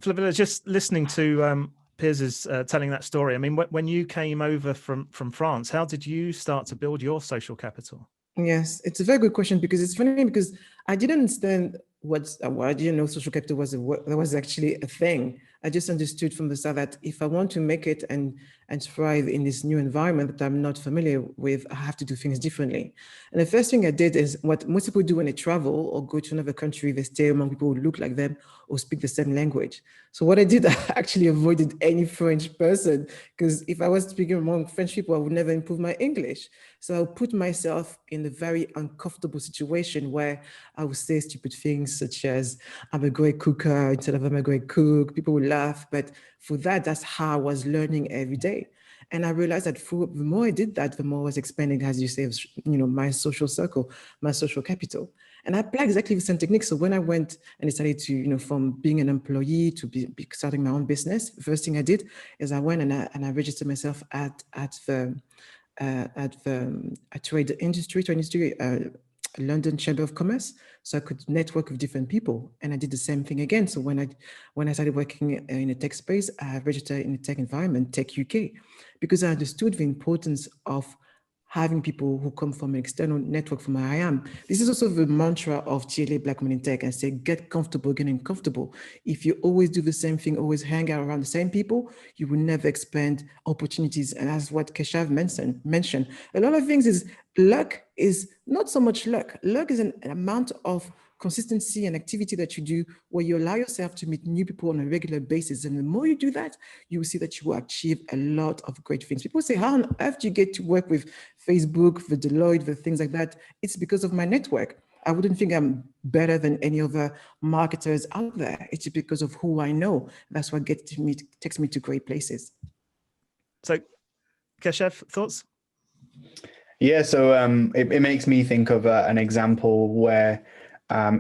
Flavilla, just listening to Piers' telling that story, I mean, when you came over from France, how did you start to build your social capital? Yes, it's a very good question, because it's funny, because I didn't understand I didn't know social capital was actually a thing. I just understood from the start that if I want to make it and thrive in this new environment that I'm not familiar with, I have to do things differently. And the first thing I did is what most people do when they travel or go to another country, they stay among people who look like them or speak the same language. So what I did, I actually avoided any French person, because if I was speaking among French people, I would never improve my English. So I put myself in a very uncomfortable situation where I would say stupid things such as, I'm a great cooker instead of I'm a great cook. People would laugh, but for that's how I was learning every day. And I realized that the more I did that, the more I was expanding, as you say, my social circle, my social capital. And I applied exactly the same technique. So when I went and decided to, from being an employee to be starting my own business, the first thing I did is I went and I registered myself at trade industry, London Chamber of Commerce, so I could network with different people. And I did the same thing again. So when I started working in a tech space, I registered in the tech environment, Tech UK, because I understood the importance of having people who come from an external network from where I am. This is also the mantra of TLA Black Women in Tech. I say, get comfortable, getting comfortable. If you always do the same thing, always hang out around the same people, you will never expand opportunities. And that's what Keshav mentioned. A lot of things is luck is not so much luck. Luck is an amount of consistency and activity that you do where you allow yourself to meet new people on a regular basis. And the more you do that, you will see that you will achieve a lot of great things. People say, how on earth do you get to work with Facebook, the Lloyd, the things like that? It's because of my network. I wouldn't think I'm better than any other marketers out there. It's because of who I know. That's what takes me to great places. So, Keshav, thoughts? Yeah, so it makes me think of an example where,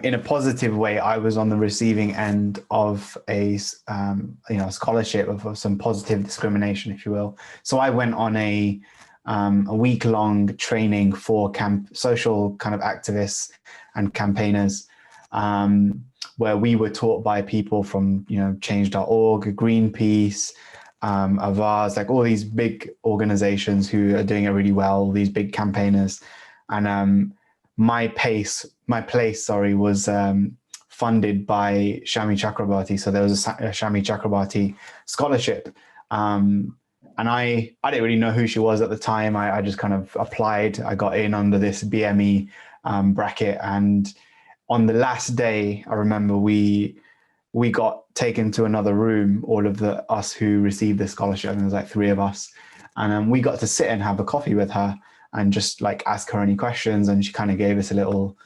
in a positive way, I was on the receiving end of a scholarship of some positive discrimination, if you will. So I went on a week-long training for social kind of activists and campaigners, where we were taught by people from Change.org, Greenpeace, Avars, like all these big organizations who are doing it really well, these big campaigners. And my place, was funded by Shami Chakrabarti. So there was a Shami Chakrabarti scholarship. And I didn't really know who she was at the time. I just kind of applied. I got in under this BME bracket. And on the last day, I remember we got taken to another room, all of us who received the scholarship, and there was like 3 of us. And we got to sit and have a coffee with her and just like ask her any questions. And she kind of gave us a little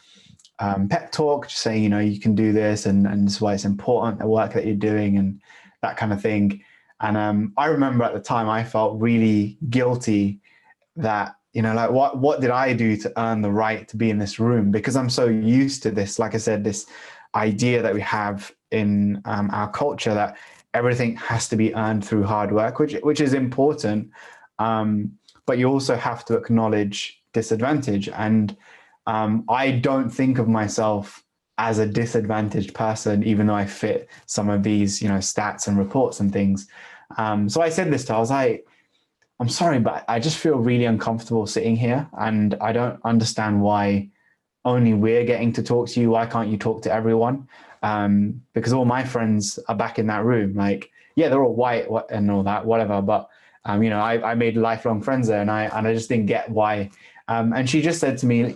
pep talk, just saying, you can do this, and this is why it's important, the work that you're doing and that kind of thing. And I remember at the time I felt really guilty that, like what did I do to earn the right to be in this room? Because I'm so used to this, like I said, this idea that we have in our culture that everything has to be earned through hard work, which is important. But you also have to acknowledge disadvantage. And I don't think of myself as a disadvantaged person, even though I fit some of these, stats and reports and things. So I said this to her, I was like, I'm sorry, but I just feel really uncomfortable sitting here, and I don't understand why only we're getting to talk to you. Why can't you talk to everyone? Because all my friends are back in that room. Like, yeah, they're all white and all that, whatever. But, I made lifelong friends there, and I just didn't get why. And she just said to me,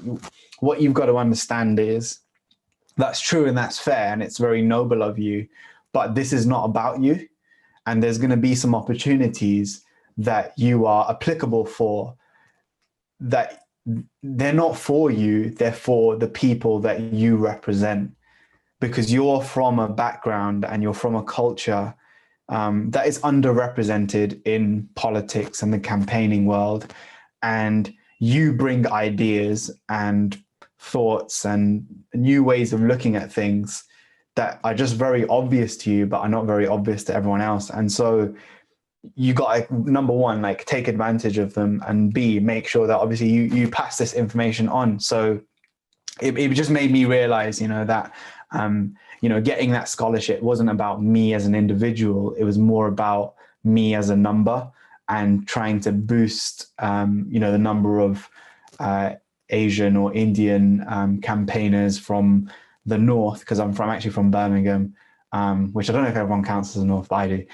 what you've got to understand is that's true and that's fair, and it's very noble of you, but this is not about you. And there's going to be some opportunities that you are applicable for, that they're not for you, they're for the people that you represent, because you're from a background and you're from a culture that is underrepresented in politics and the campaigning world. And you bring ideas and thoughts and new ways of looking at things that are just very obvious to you, but are not very obvious to everyone else. And so you got to, number one, like take advantage of them, and B, make sure that obviously you pass this information on. So it just made me realize, that, getting that scholarship wasn't about me as an individual. It was more about me as a number, and trying to boost, the number of Asian or Indian campaigners from the North, because I'm actually from Birmingham, which I don't know if everyone counts as a North, but I do.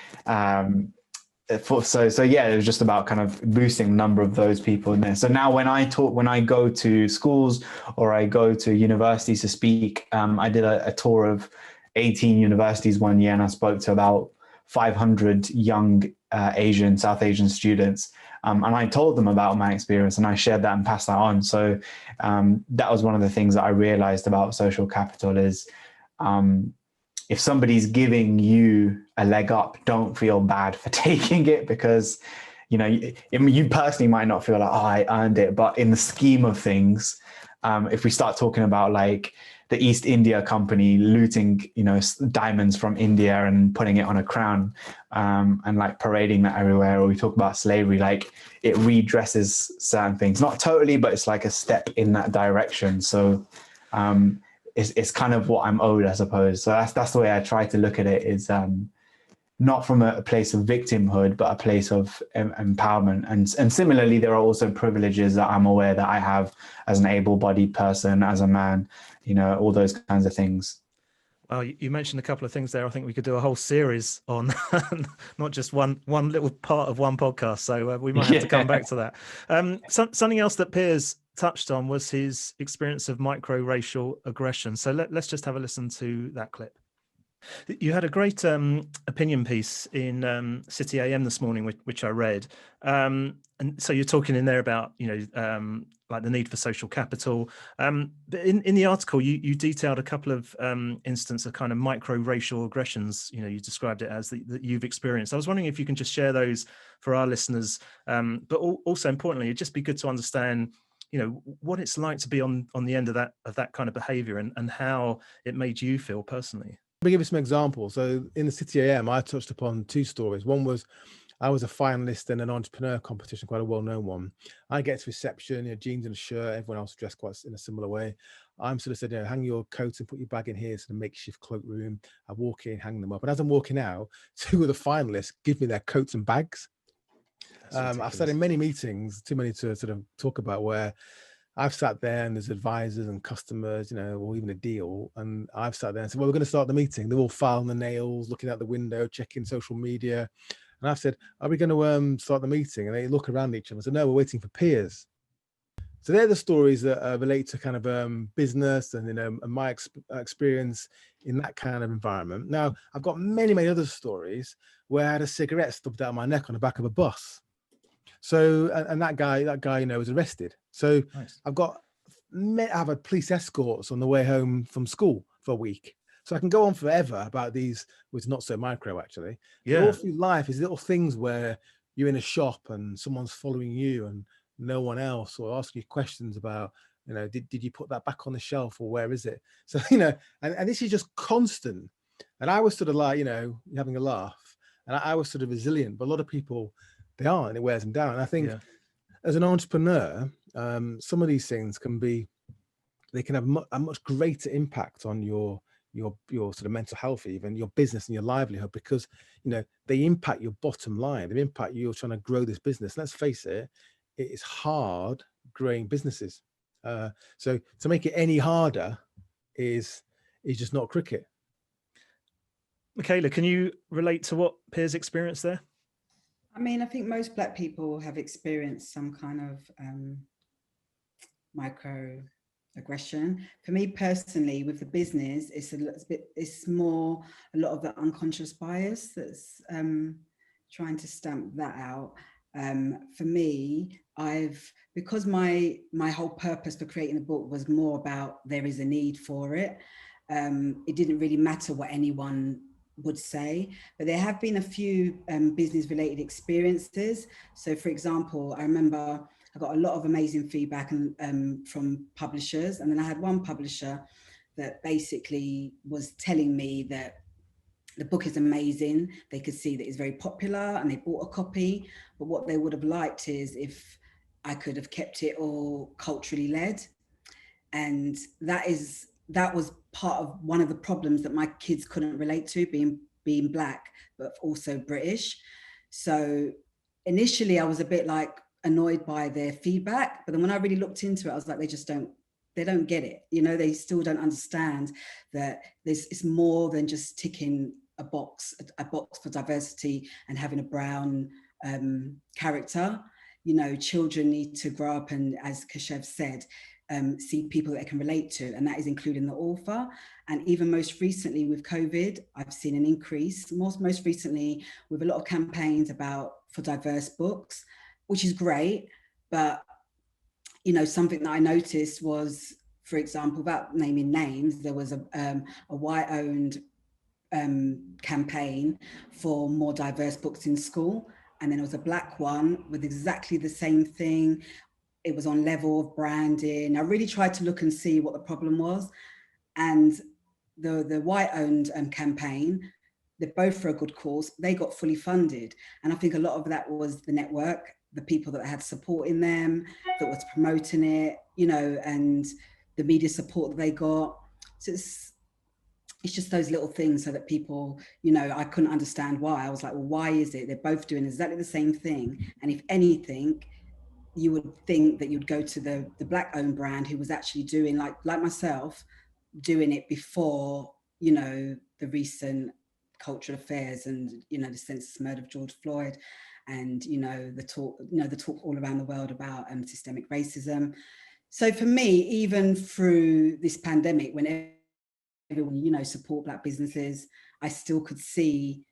So yeah, it was just about kind of boosting the number of those people in there. So now when I go to schools or I go to universities to speak, I did a tour of 18 universities one year, and I spoke to about 500 young South Asian students. And I told them about my experience, and I shared that and passed that on. So that was one of the things that I realized about social capital is, if somebody's giving you a leg up, don't feel bad for taking it, because, you personally might not feel like, oh, I earned it. But in the scheme of things, if we start talking about like the East India Company looting, diamonds from India and putting it on a crown, and like parading that everywhere, or we talk about slavery, like it redresses certain things, not totally, but it's like a step in that direction. So, it's kind of what I'm owed, I suppose. So that's the way I try to look at it, is not from a place of victimhood, but a place of empowerment. And similarly, there are also privileges that I'm aware that I have as an able-bodied person, as a man, all those kinds of things. Well, you mentioned a couple of things there. I think we could do a whole series on not just one little part of one podcast. So we might have to come back to that. Something else that Piers touched on was his experience of micro-racial aggression. So let's just have a listen to that clip. You had a great opinion piece in City AM this morning, which I read. And so you're talking in there about, like the need for social capital. But in the article, you detailed a couple of instances of kind of micro-racial aggressions, you described it as that you've experienced. I was wondering if you can just share those for our listeners. But also importantly, it'd just be good to understand, what it's like to be on the end of that kind of behavior, and how it made you feel personally. Let me give you some examples. So in the City AM, I touched upon 2 stories. One was I was a finalist in an entrepreneur competition, quite a well-known one. I get to reception, jeans and a shirt, everyone else dressed quite in a similar way. I'm sort of said, hang your coat and put your bag in here, sort of makeshift cloakroom. I walk in, hang them up. And as I'm walking out, 2 of the finalists give me their coats and bags. I've sat in many meetings, too many to sort of talk about, where I've sat there and there's advisors and customers, or even a deal. And I've sat there and said, well, we're going to start the meeting. They're all filing the nails, looking out the window, checking social media. And I've said, are we going to start the meeting? And they look around each other and say, no, we're waiting for Piers. So they're the stories that relate to kind of business and my experience in that kind of environment. Now, I've got many, many other stories where I had a cigarette stubbed out of my neck on the back of a bus. So, and that guy, was arrested. So nice. I have a police escorts on the way home from school for a week. So I can go on forever about these, which is not so micro actually. Yeah. But all through life is little things where you're in a shop and someone's following you and no one else, or ask you questions about, did you put that back on the shelf, or where is it? So, and this is just constant. And I was sort of like, having a laugh, and I was sort of resilient, but a lot of people, they aren't, and it wears them down. And I think as an entrepreneur, some of these things they can have a much greater impact on your sort of mental health, even your business and your livelihood, because, they impact your bottom line. They impact you trying to grow this business. Let's face it, it is hard growing businesses. So to make it any harder is just not cricket. Michaela, can you relate to what Piers experienced there? I mean, I think most Black people have experienced some kind of microaggression. For me personally, with the business, it's more a lot of the unconscious bias that's trying to stamp that out. For me, because my whole purpose for creating the book was more about there is a need for it. It didn't really matter what anyone would say, but there have been a few business related experiences. So for example, I remember I got a lot of amazing feedback from publishers. And then I had one publisher that basically was telling me that the book is amazing. They could see that it's very popular and they bought a copy, but what they would have liked is if I could have kept it all culturally led. And that was part of one of the problems that my kids couldn't relate to, being Black, but also British. So initially I was a bit like annoyed by their feedback, but then when I really looked into it, I was like, they don't get it. They still don't understand that it's more than just ticking a box for diversity and having a brown character. Children need to grow up and, as Keshav said, see people that they can relate to, and that is including the author. And even most recently with COVID, I've seen an increase, most recently with a lot of campaigns for diverse books, which is great. But, something that I noticed was, for example, without naming names, there was a white-owned campaign for more diverse books in school. And then there was a Black one with exactly the same thing. It was on level of branding. I really tried to look and see what the problem was. And the white-owned campaign, they're both for a good cause. They got fully funded. And I think a lot of that was the network, the people that had supporting them, that was promoting it, and the media support that they got. So it's just those little things, so that people, I couldn't understand why. I was like, well, why is it they're both doing exactly the same thing? And if anything, you would think that you'd go to the Black-owned brand who was actually doing, like myself, doing it before, the recent cultural affairs and, the senseless murder of George Floyd, and, the talk all around the world about systemic racism. So for me, even through this pandemic, when everyone, support Black businesses, I still could see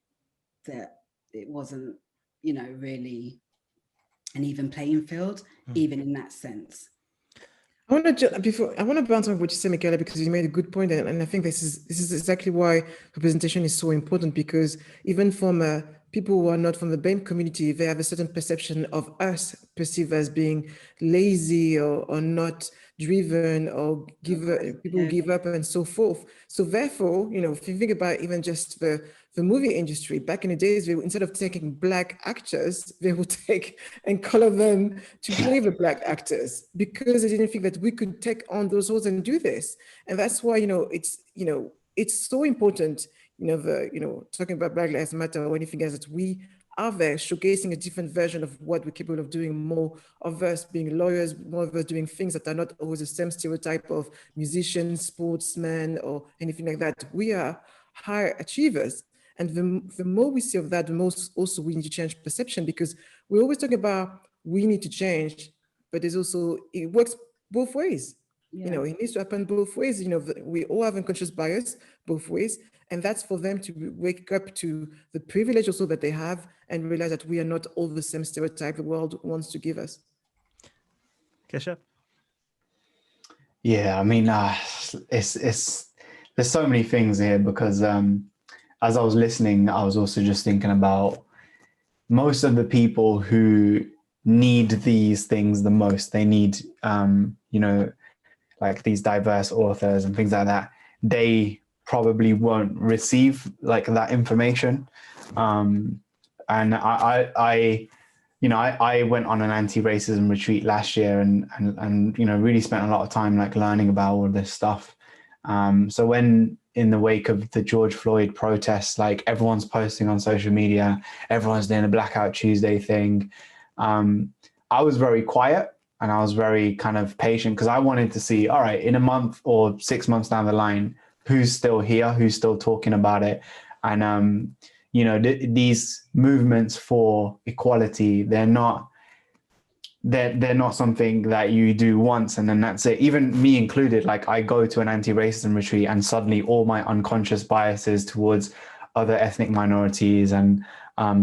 that it wasn't, really an even playing field, even in that sense. I want to bounce on what you said, Michaela, because you made a good point, and I think this is exactly why representation is so important, because even from people who are not from the BAME community, they have a certain perception of us perceived as being lazy or not driven, or people give up and so forth. So therefore, if you think about even just the the movie industry, back in the days, instead of taking Black actors, they would take and color them to play the Black actors, because they didn't think that we could take on those roles and do this. And that's why, it's so important, talking about Black Lives Matter or anything else, that we are there showcasing a different version of what we're capable of doing, more of us being lawyers, more of us doing things that are not always the same stereotype of musicians, sportsmen, or anything like that. We are high achievers. And the more we see of that, the more also we need to change perception, because we always talk about we need to change, but there's also, it works both ways. Yeah. It needs to happen both ways. We all have unconscious bias both ways. And that's for them to wake up to the privilege also that they have and realize that we are not all the same stereotype the world wants to give us. Keshav? Yeah, I mean, there's so many things here, because as I was listening, I was also just thinking about most of the people who need these things the most. They need, like these diverse authors and things like that. They probably won't receive like that information. And I went on an anti-racism retreat last year and really spent a lot of time like learning about all this stuff. So when in the wake of the George Floyd protests, like everyone's posting on social media, everyone's doing a Blackout Tuesday thing, I was very quiet and I was very kind of patient, because I wanted to see, all right, in a month or 6 months down the line, who's still here, who's still talking about it. And, these movements for equality, they're not something that you do once and then that's it. Even me included, like I go to an anti-racism retreat and suddenly all my unconscious biases towards other ethnic minorities and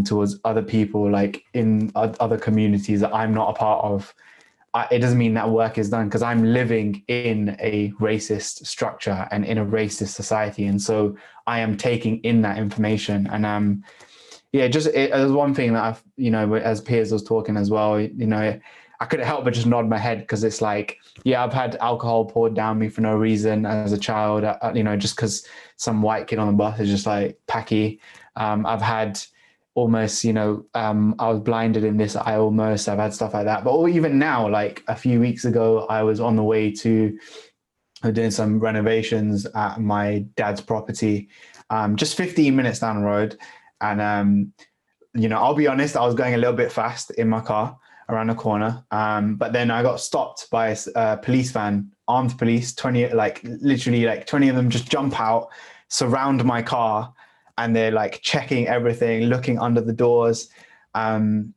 towards other people like in other communities that I'm not a part of, it doesn't mean that work is done, because I'm living in a racist structure and in a racist society. And so I am taking in that information. And there's one thing that I've, as Piers was talking as well, I couldn't help but just nod my head, because it's like, yeah, I've had alcohol poured down me for no reason as a child, just because some white kid on the bus is just like packy. I've had almost, I was blinded in this eye almost. I've had stuff like that. But even now, like a few weeks ago, I was on the way to doing some renovations at my dad's property, just 15 minutes down the road. And, I'll be honest, I was going a little bit fast in my car around the corner. But then I got stopped by a police van, armed police, 20 of them just jump out, surround my car, and they're like checking everything, looking under the doors. And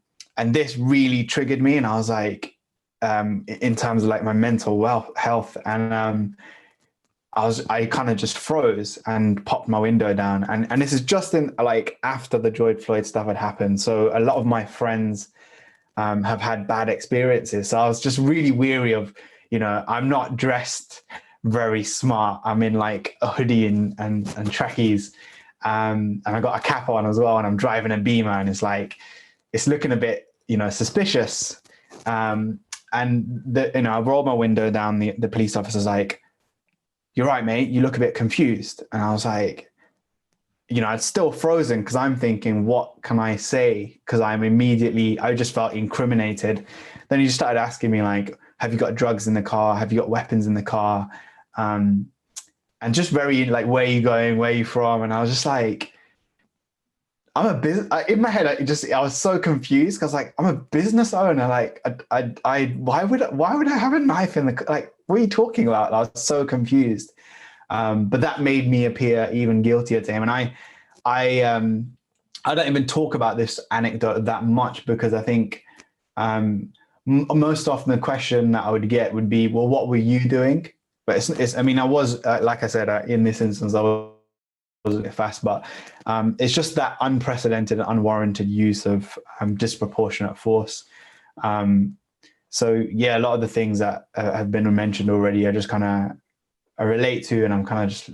this really triggered me. And I was like, in terms of like my mental health. And I kind of just froze and popped my window down. And this is just in like after the George Floyd stuff had happened. So a lot of my friends have had bad experiences. So I was just really weary of, I'm not dressed very smart. I'm in like a hoodie and trackies. And I got a cap on as well, and I'm driving a Beamer, and it's looking a bit, suspicious. And I rolled my window down. The police officer's like, "You're right, mate. You look a bit confused." And I was like, I'd still frozen, because I'm thinking, what can I say? Because I just felt incriminated. Then he just started asking me like, "Have you got drugs in the car? Have you got weapons in the car?" And just very like, "Where are you going? Where are you from?" And I was just like, in my head, I was so confused, because like, I'm a business owner. Like, why would I have a knife in the, like, what are you talking about? I was so confused. But that made me appear even guiltier to him. And I don't even talk about this anecdote that much, because I think most often the question that I would get would be, well, what were you doing? But I was, like I said, in this instance, I was a bit fast, but it's just that unprecedented and unwarranted use of disproportionate force. So yeah, a lot of the things that have been mentioned already, I relate to, and I'm kind of just,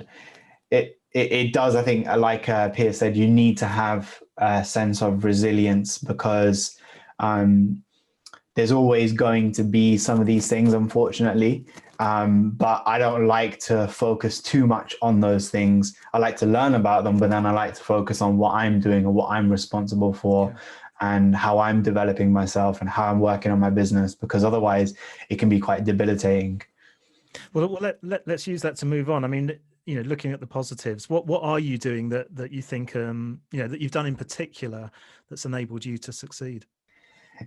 it does, I think, like Piers said, you need to have a sense of resilience, because there's always going to be some of these things, unfortunately. But I don't like to focus too much on those things. I like to learn about them, but then I like to focus on what I'm doing and what I'm responsible for, and how I'm developing myself and how I'm working on my business, because otherwise it can be quite debilitating. Well, let's use that to move on. I mean, looking at the positives, what are you doing that you think, that you've done in particular that's enabled you to succeed?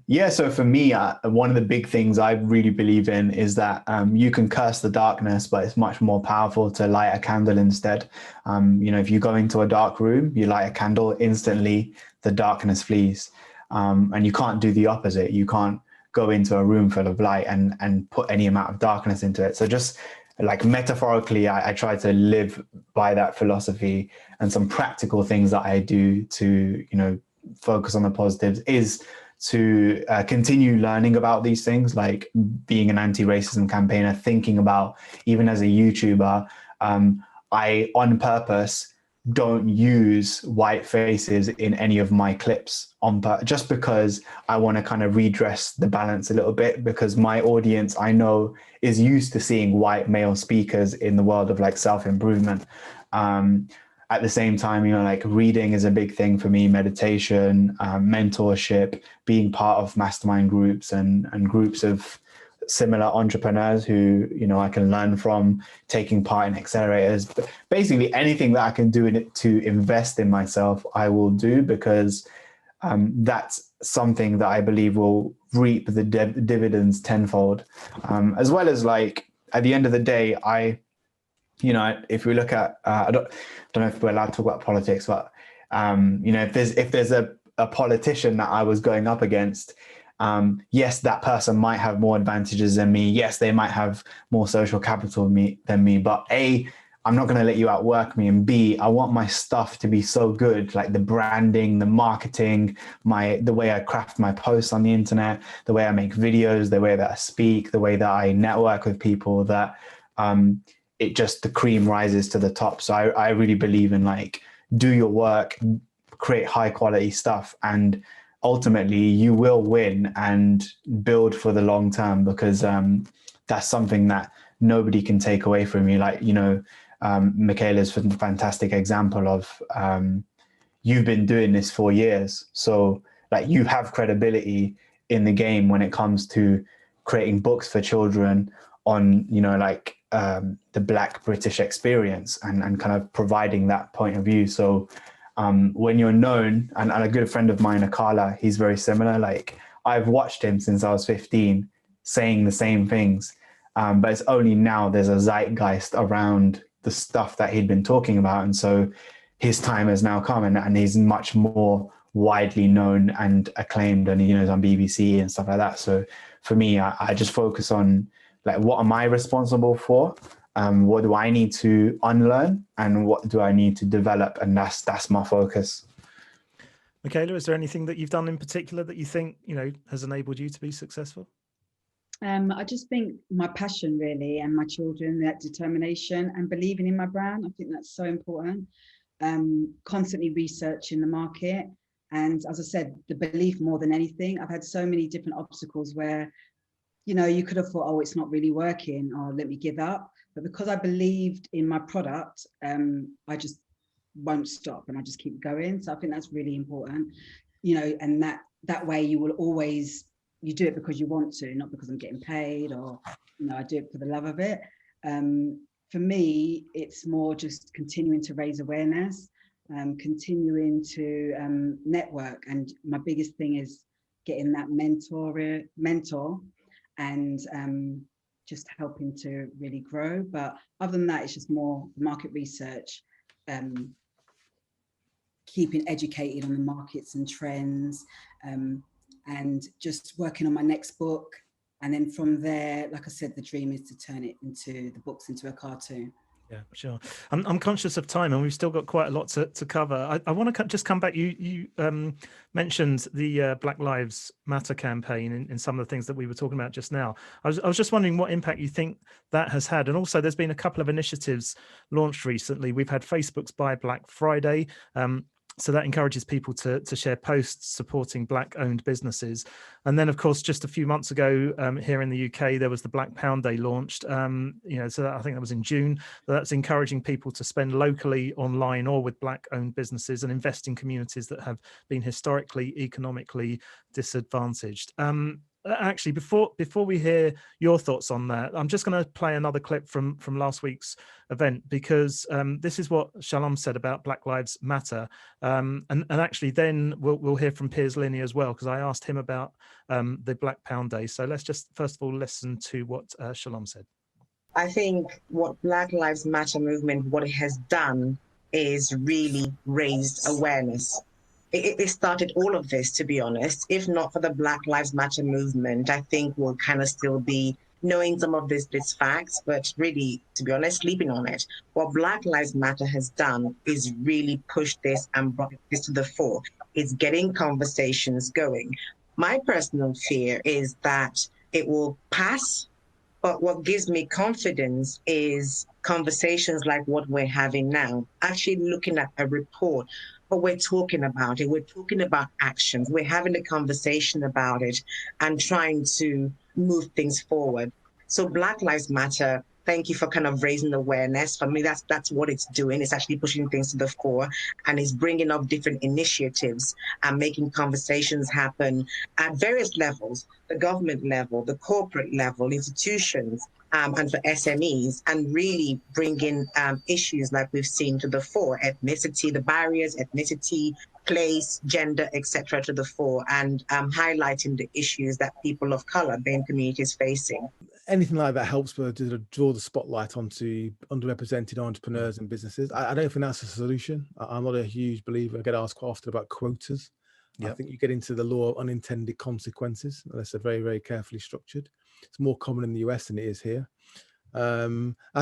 Yeah, so for me, one of the big things I really believe in is that you can curse the darkness, but it's much more powerful to light a candle instead. If you go into a dark room, you light a candle, instantly the darkness flees. And you can't do the opposite. You can't go into a room full of light and put any amount of darkness into it. So just like metaphorically, I try to live by that philosophy, and some practical things that I do to, focus on the positives is to continue learning about these things, like being an anti-racism campaigner, thinking about, even as a YouTuber, I on purpose don't use white faces in any of my clips just because I want to kind of redress the balance a little bit, because my audience, I know, is used to seeing white male speakers in the world of like self-improvement. At the same time, like reading is a big thing for me, meditation, mentorship, being part of mastermind groups and groups of similar entrepreneurs who, I can learn from, taking part in accelerators. But basically anything that I can do in it to invest in myself, I will do, because that's something that I believe will reap the dividends tenfold. As well as, like, at the end of the day, if we look at, I don't know if we're allowed to talk about politics, but if there's a politician that I was going up against, yes, that person might have more advantages than me. Yes, they might have more social capital than me. But A, I'm not going to let you outwork me. And B, I want my stuff to be so good, like the branding, the marketing, the way I craft my posts on the internet, the way I make videos, the way that I speak, the way that I network with people, that the cream rises to the top. So I really believe in, like, do your work, create high quality stuff, and ultimately you will win and build for the long term, because that's something that nobody can take away from you. Like, Michaela's a fantastic example of, you've been doing this for years. So, like, you have credibility in the game when it comes to creating books for children on, the Black British experience and kind of providing that point of view. So when you're known, and a good friend of mine, Akala, he's very similar. Like, I've watched him since I was 15 saying the same things, but it's only now there's a zeitgeist around the stuff that he'd been talking about. And so his time has now come, and he's much more widely known and acclaimed, and he's on BBC and stuff like that. So for me, I just focus on, like, what am I responsible for? What do I need to unlearn, and what do I need to develop? And that's my focus. Michaela, is there anything that you've done in particular that you think, has enabled you to be successful? I just think my passion, really, and my children, that determination and believing in my brand. I think that's so important. Constantly researching the market. And as I said, the belief more than anything. I've had so many different obstacles where, you could have thought, oh, it's not really working, or let me give up. But because I believed in my product, I just won't stop, and I just keep going. So I think that's really important, and that way you will always, you do it because you want to, not because I'm getting paid, or, I do it for the love of it. For me, it's more just continuing to raise awareness, continuing to network. And my biggest thing is getting that mentor and just helping to really grow. But other than that, it's just more market research, keeping educated on the markets and trends, and just working on my next book. And then from there, like I said, the dream is to turn it into the books into a cartoon. Yeah, sure. I'm conscious of time, and we've still got quite a lot to cover. I want to just come back. You mentioned the Black Lives Matter campaign in some of the things that we were talking about just now. I was just wondering what impact you think that has had. And also, there's been a couple of initiatives launched recently. We've had Facebook's Buy Black Friday. So that encourages people to share posts supporting Black-owned businesses. And then, of course, just a few months ago here in the UK, there was the Black Pound Day launched. So I think that was in June. That's encouraging people to spend locally, online, or with Black-owned businesses and invest in communities that have been historically, economically disadvantaged. Actually, before we hear your thoughts on that, I'm just going to play another clip from last week's event, because this is what Shalom said about Black Lives Matter, and actually then we'll hear from Piers Linney as well, because I asked him about the Black Pound Day. So let's just first of all listen to what Shalom said. I think what Black Lives Matter movement, what it has done is really raised awareness. It started all of this, to be honest. If not for the Black Lives Matter movement, I think we'll kind of still be knowing some of these facts, but really, to be honest, sleeping on it. What Black Lives Matter has done is really push this and brought this to the fore. It's getting conversations going. My personal fear is that it will pass, but what gives me confidence is conversations like what we're having now, actually looking at a report. But we're talking about it. We're talking about actions. We're having a conversation about it and trying to move things forward. So Black Lives Matter, thank you for kind of raising awareness. For me, that's what it's doing. It's actually pushing things to the fore, and it's bringing up different initiatives and making conversations happen at various levels, the government level, the corporate level, institutions, and for SMEs, and really bringing issues like we've seen to the fore, ethnicity, the barriers, ethnicity, place, gender, etc. to the fore, and highlighting the issues that people of color, BAME communities facing. Anything like that helps to draw the spotlight onto underrepresented entrepreneurs and businesses. I don't think that's a solution. I'm not a huge believer. I get asked quite often about quotas. Yep. I think you get into the law of unintended consequences unless they're very, very carefully structured. It's more common in the US than it is here. I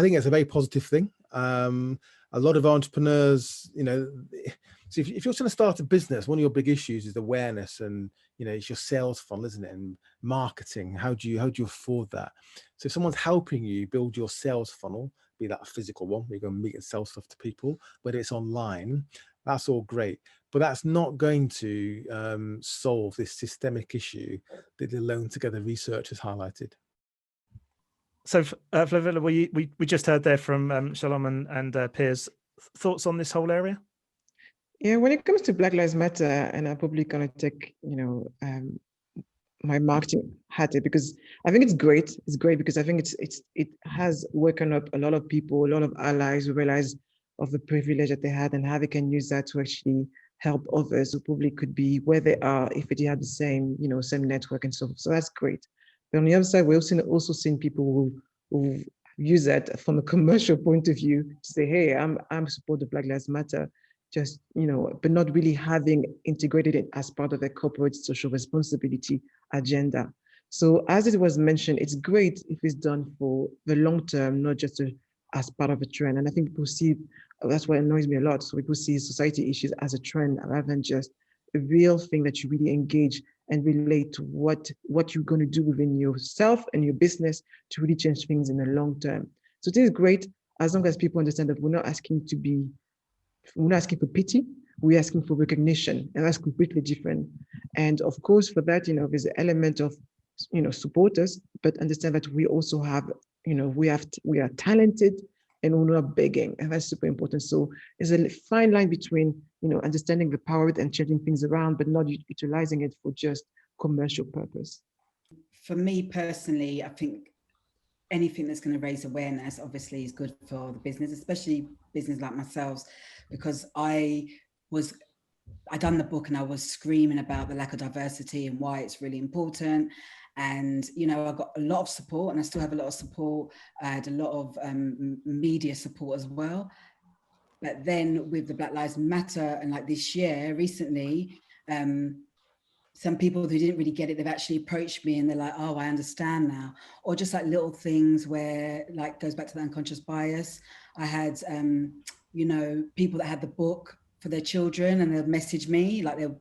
think it's a very positive thing. A lot of entrepreneurs, so if you're trying to start a business, one of your big issues is awareness, and it's your sales funnel, isn't it? And marketing. How do you afford that? So if someone's helping you build your sales funnel, be that a physical one, where you go and meet and sell stuff to people, whether it's online, that's all great. But that's not going to solve this systemic issue that the Loan Together research has highlighted. So, Flavilla, we just heard there from Shalom and Piers. Thoughts on this whole area? Yeah, when it comes to Black Lives Matter, and I'm probably going to take, my marketing hat, because I think it's great. It's great because I think it has woken up a lot of people, a lot of allies who realize of the privilege that they had and how they can use that to actually help others who probably could be where they are if they had the same, same network and so forth. So that's great. But on the other side, we've also seen people who use that from a commercial point of view to say, hey, I'm support of Black Lives Matter, just, but not really having integrated it as part of their corporate social responsibility agenda. So as it was mentioned, it's great if it's done for the long term, not just as part of a trend. And I think people see, that's what annoys me a lot. So people see society issues as a trend rather than just a real thing that you really engage and relate to what you're going to do within yourself and your business to really change things in the long term. So it is great as long as people understand that we're not asking for pity, we're asking for recognition, and that's completely different. And of course, for that, there's an element of, support us, but understand that we also have, we are talented and we're not begging, and that's super important. So there's a fine line between, understanding the power of it and changing things around, but not utilizing it for just commercial purpose. For me personally, I think anything that's going to raise awareness obviously is good for the business, especially business like myself, because I done the book and I was screaming about the lack of diversity and why it's really important. And, I got a lot of support, and I still have a lot of support. I had a lot of media support as well. But then with the Black Lives Matter, and like this year, recently, some people who didn't really get it, they've actually approached me and they're like, oh, I understand now. Or just like little things where, like, goes back to the unconscious bias. I had, people that had the book for their children, and they'll message me, like they're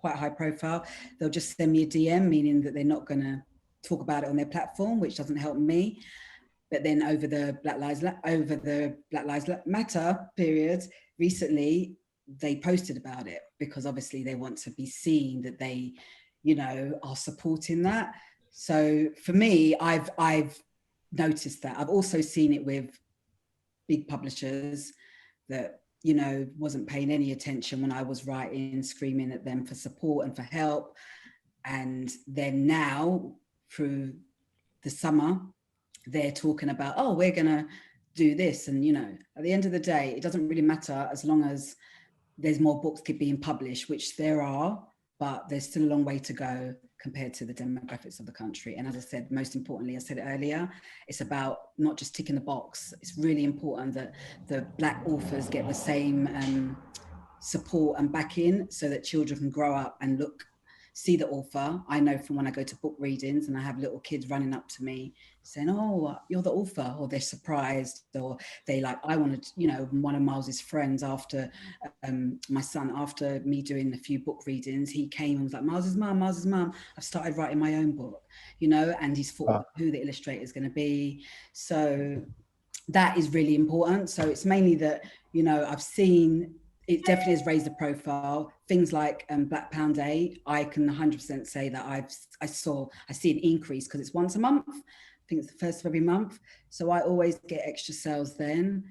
quite high profile. They'll just send me a DM, meaning that they're not going to talk about it on their platform, which doesn't help me. But then over the Black Lives Matter period recently, they posted about it, because obviously they want to be seen that they, you know, are supporting that. So for me, I've noticed that. I've also seen it with big publishers that, you know, wasn't paying any attention when I was writing, screaming at them for support and for help. And then now, through the summer, they're talking about, oh, we're going to do this. And, you know, at the end of the day, it doesn't really matter as long as there's more books being published, which there are, but there's still a long way to go compared to the demographics of the country. And as I said, most importantly, I said it earlier, it's about not just ticking the box. It's really important that the Black authors get the same support and backing, so that children can grow up and see the author. I know from when I go to book readings and I have little kids running up to me saying, oh, you're the author, or they're surprised, or they like, I wanted, you know, one of Miles's friends after my son, after me doing a few book readings, he came and was like, Miles's mum, I've started writing my own book, you know, and he's thought who the illustrator is going to be. So that is really important. So it's mainly that, you know, I've seen it definitely has raised the profile. Things like Black Pound Day, I can 100% say that I see an increase, because it's once a month. I think it's the first of every month. So I always get extra sales then,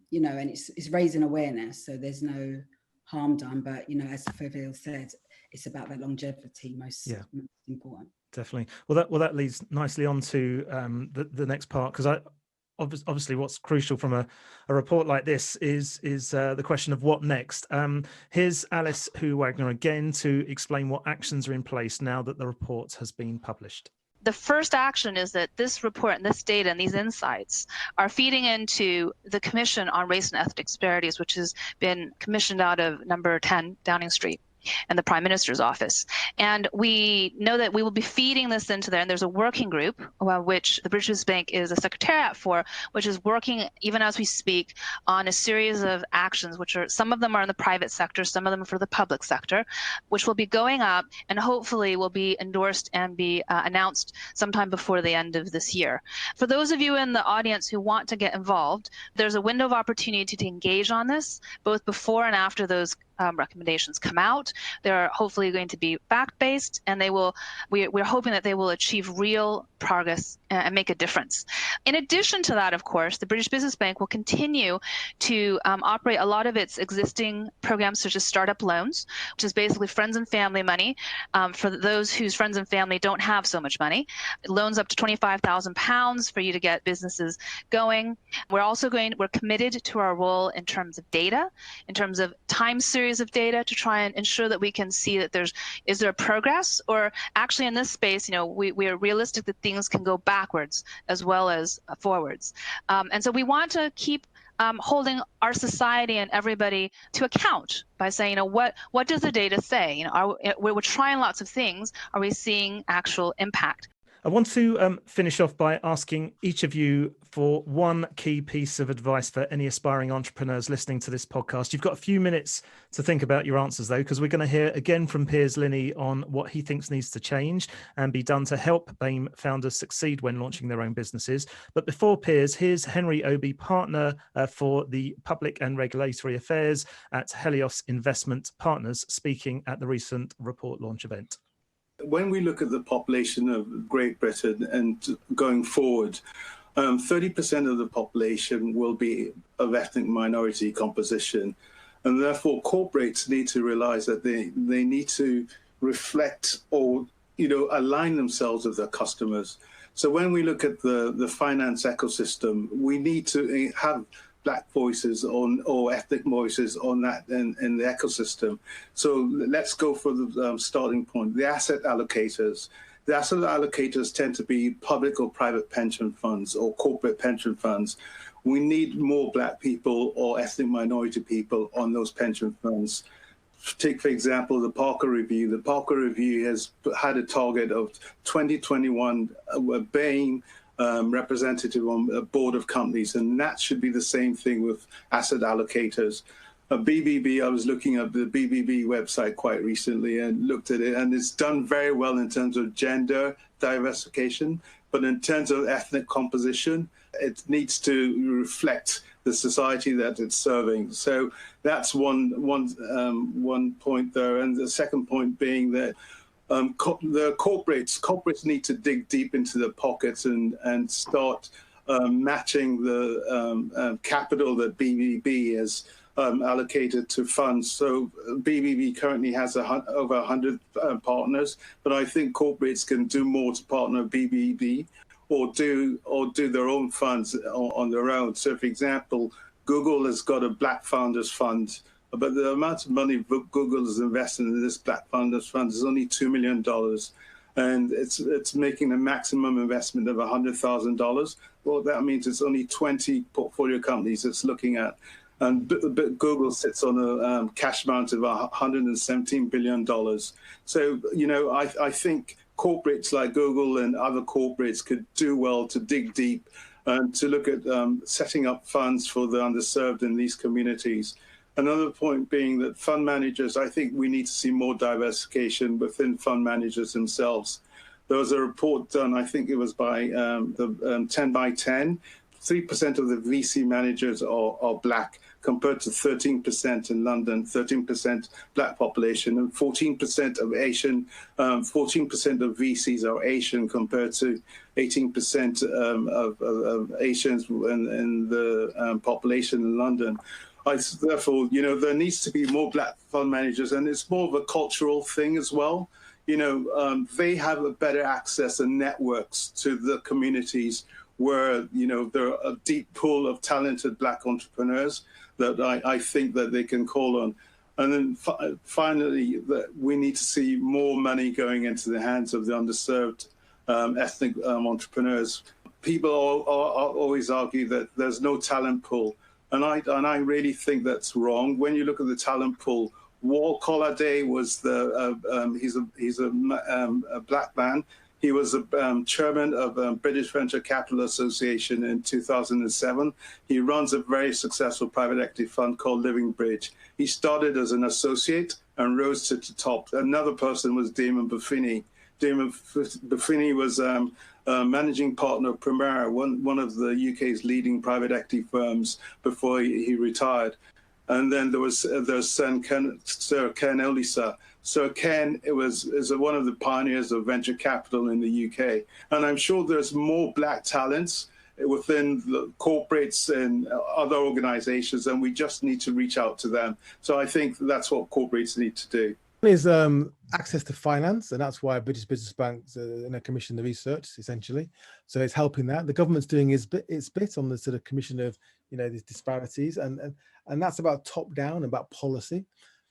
you know, and it's raising awareness. So there's no harm done. But, you know, as Flavilla said, it's about that longevity, most important. Definitely. Well, that leads nicely on to the next part, because obviously what's crucial from a report like this is the question of what next. Here's Alice Wagner again to explain what actions are in place now that the report has been published. The first action is that this report and this data and these insights are feeding into the Commission on Race and Ethnic Disparities, which has been commissioned out of number 10 Downing Street and the Prime Minister's office. And we know that we will be feeding this into there. And there's a working group, which the British Business Bank is a secretariat for, which is working, even as we speak, on a series of actions, which are, some of them are in the private sector, some of them are for the public sector, which will be going up and hopefully will be endorsed and be announced sometime before the end of this year. For those of you in the audience who want to get involved, there's a window of opportunity to engage on this, both before and after those recommendations come out. They're hopefully going to be fact-based, and we're hoping that they will achieve real progress and make a difference. In addition to that, of course, the British Business Bank will continue to operate a lot of its existing programs, such as startup loans, which is basically friends and family money for those whose friends and family don't have so much money. Loans up to £25,000 for you to get businesses going. We're committed to our role in terms of data, in terms of time series of data, to try and ensure that we can see that is there progress, or actually in this space, you know, we are realistic that things can go backwards as well as forwards. And so we want to keep holding our society and everybody to account by saying, you know, what does the data say? You know, we're trying lots of things. Are we seeing actual impact? I want to finish off by asking each of you for one key piece of advice for any aspiring entrepreneurs listening to this podcast. You've got a few minutes to think about your answers, though, because we're going to hear again from Piers Linney on what he thinks needs to change and be done to help BAME founders succeed when launching their own businesses. But before Piers, here's Henry Obi, partner for the Public and Regulatory Affairs at Helios Investment Partners, speaking at the recent report launch event. When we look at the population of Great Britain and going forward, 30% of the population will be of ethnic minority composition. And therefore, corporates need to realize that they need to reflect or, you know, align themselves with their customers. So when we look at the finance ecosystem, we need to have Black voices or ethnic voices on that in the ecosystem. So let's go for the starting point, the asset allocators. The asset allocators tend to be public or private pension funds or corporate pension funds. We need more Black people or ethnic minority people on those pension funds. Take, for example, the Parker Review. The Parker Review has had a target of 2021 BAME representative on a board of companies, and that should be the same thing with asset allocators. BBB, I was looking at the BBB website quite recently and looked at it, and it's done very well in terms of gender diversification, but in terms of ethnic composition, it needs to reflect the society that it's serving. So that's one point there. And the second point being that the corporates need to dig deep into their pockets and start matching the capital that BBB has allocated to funds. So BBB currently has over 100 partners, but I think corporates can do more to partner BBB or do their own funds on their own. So, for example, Google has got a Black Founders Fund, but the amount of money Google has invested in this Black Founders Fund is only $2 million. And it's making a maximum investment of $100,000. Well, that means it's only 20 portfolio companies it's looking at. And Google sits on a cash amount of $117 billion. So, you know, I think corporates like Google and other corporates could do well to dig deep and to look at setting up funds for the underserved in these communities. Another point being that fund managers, I think we need to see more diversification within fund managers themselves. There was a report done, I think it was by the 10 by 10, 3% of the VC managers are Black, compared to 13% in London, 13% Black population, and 14% of Asian, 14% of VCs are Asian compared to 18% of Asians in the population in London. Therefore, you know, there needs to be more Black fund managers, and it's more of a cultural thing as well. You know, they have a better access and networks to the communities where, you know, there are a deep pool of talented Black entrepreneurs that I think that they can call on. And then finally, that we need to see more money going into the hands of the underserved ethnic entrepreneurs. People always argue that there's no talent pool. And I really think that's wrong. When you look at the talent pool, Wal Collarday was he's a Black man. He was a chairman of British Venture Capital Association in 2007. He runs a very successful private equity fund called Living Bridge. He started as an associate and rose to the top. Another person was Damon Buffini. Damon Buffini was managing partner of Premier, one of the UK's leading private equity firms, before he retired. And then there's Sir Ken Olisa. Sir Ken is one of the pioneers of venture capital in the UK. And I'm sure there's more Black talents within the corporates and other organizations, and we just need to reach out to them. So I think that's what corporates need to do. Is access to finance, and that's why British Business Bank's commission the research, essentially. So it's helping that. The government's doing its bit on the sort of commission of, you know, these disparities, and that's about top down, about policy.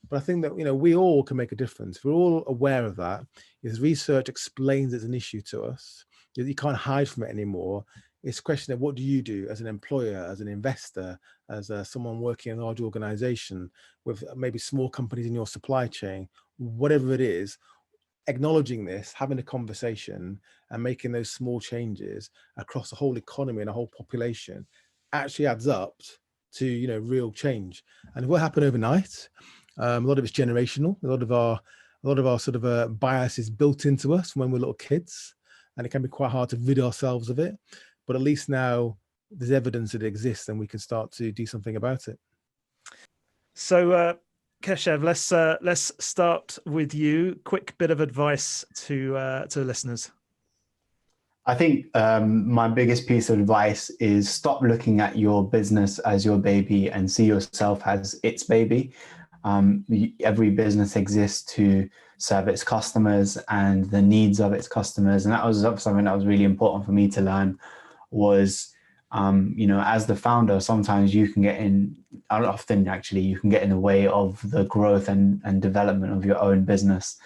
But I think that, you know, we all can make a difference. We're all aware of that. If research explains it's an issue to us, you can't hide from it anymore. It's a question of what do you do as an employer, as an investor, as someone working in a large organization with maybe small companies in your supply chain, whatever it is, acknowledging this, having a conversation and making those small changes across the whole economy and the whole population actually adds up to, you know, real change. And it will happen overnight. A lot of it's generational. A lot of our sort of bias is built into us when we're little kids, and it can be quite hard to rid ourselves of it. But at least now there's evidence that it exists, and we can start to do something about it. So, Keshav, let's start with you. Quick bit of advice to listeners. I think my biggest piece of advice is stop looking at your business as your baby and see yourself as its baby. Every business exists to serve its customers and the needs of its customers. And that was something that was really important for me to learn was, you know, as the founder, sometimes you can get in, often actually, you can get in the way of the growth and development of your own business.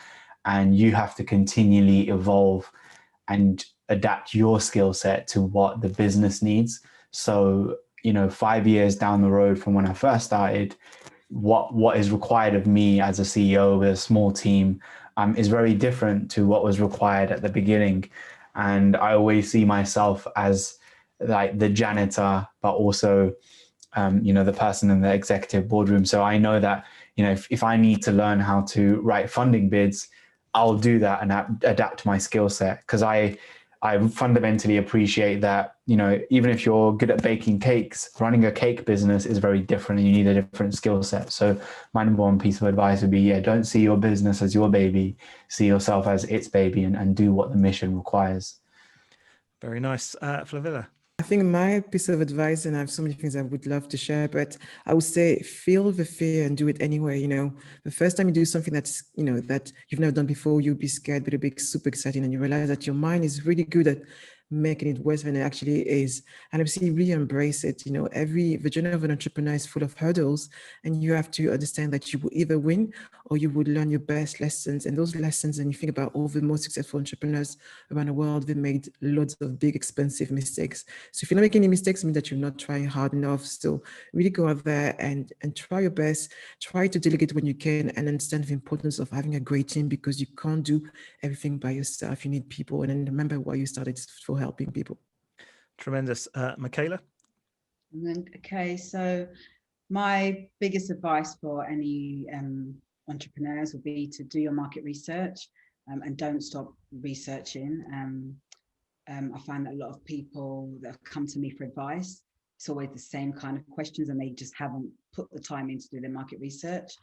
And you have to continually evolve and adapt your skill set to what the business needs. So, you know, 5 years down the road from when I first started, what is required of me as a CEO with a small team is very different to what was required at the beginning. And I always see myself as like the janitor, but also, you know, the person in the executive boardroom. So I know that, you know, if I need to learn how to write funding bids, I'll do that and adapt my skill set, because I fundamentally appreciate that, even if you're good at baking cakes, running a cake business is very different and you need a different skill set. So my number one piece of advice would be, don't see your business as your baby, see yourself as its baby, and do what the mission requires. Very nice. Flavilla. I think my piece of advice, and I have so many things I would love to share, but I would say feel the fear and do it anyway. The first time you do something that's, that you've never done before, you'll be scared, but it'll be super exciting. And you realize that your mind is really good at making it worse than it actually is. And obviously really embrace it. The journey of an entrepreneur is full of hurdles, and you have to understand that you will either win or you would learn your best lessons. And those lessons, and you think about all the most successful entrepreneurs around the world, they made loads of big, expensive mistakes. So if you're not making any mistakes, it means that you're not trying hard enough. So really go out there and try your best, try to delegate when you can, and understand the importance of having a great team, because you can't do everything by yourself. You need people. And then remember why you started, for helping people. Tremendous. Michaela? Okay, so my biggest advice for any entrepreneurs would be to do your market research and don't stop researching. I find that a lot of people that have come to me for advice, it's always the same kind of questions, and they just haven't put the time in to do their market research.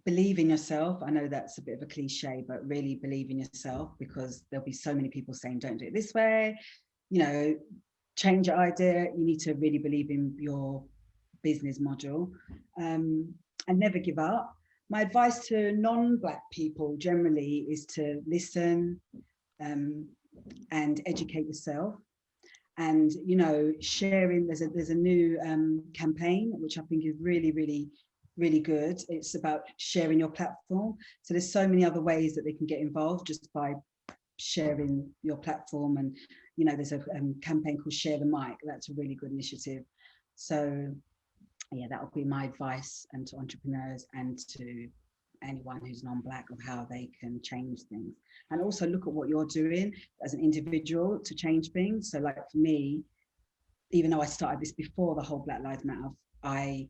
Believe in yourself. I know that's a bit of a cliche, but really believe in yourself, because there'll be so many people saying, don't do it this way, change your idea. You need to really believe in your business model and never give up. My advice to non-Black people generally is to listen and educate yourself. And, sharing, there's a new campaign, which I think is really, really, really good. It's about sharing your platform. So there's so many other ways that they can get involved just by sharing your platform. And there's a campaign called Share the Mic. That's a really good initiative. So yeah, that would be my advice, and to entrepreneurs and to anyone who's non-Black, of how they can change things. And also look at what you're doing as an individual to change things. So like for me, even though I started this before the whole Black Lives Matter, I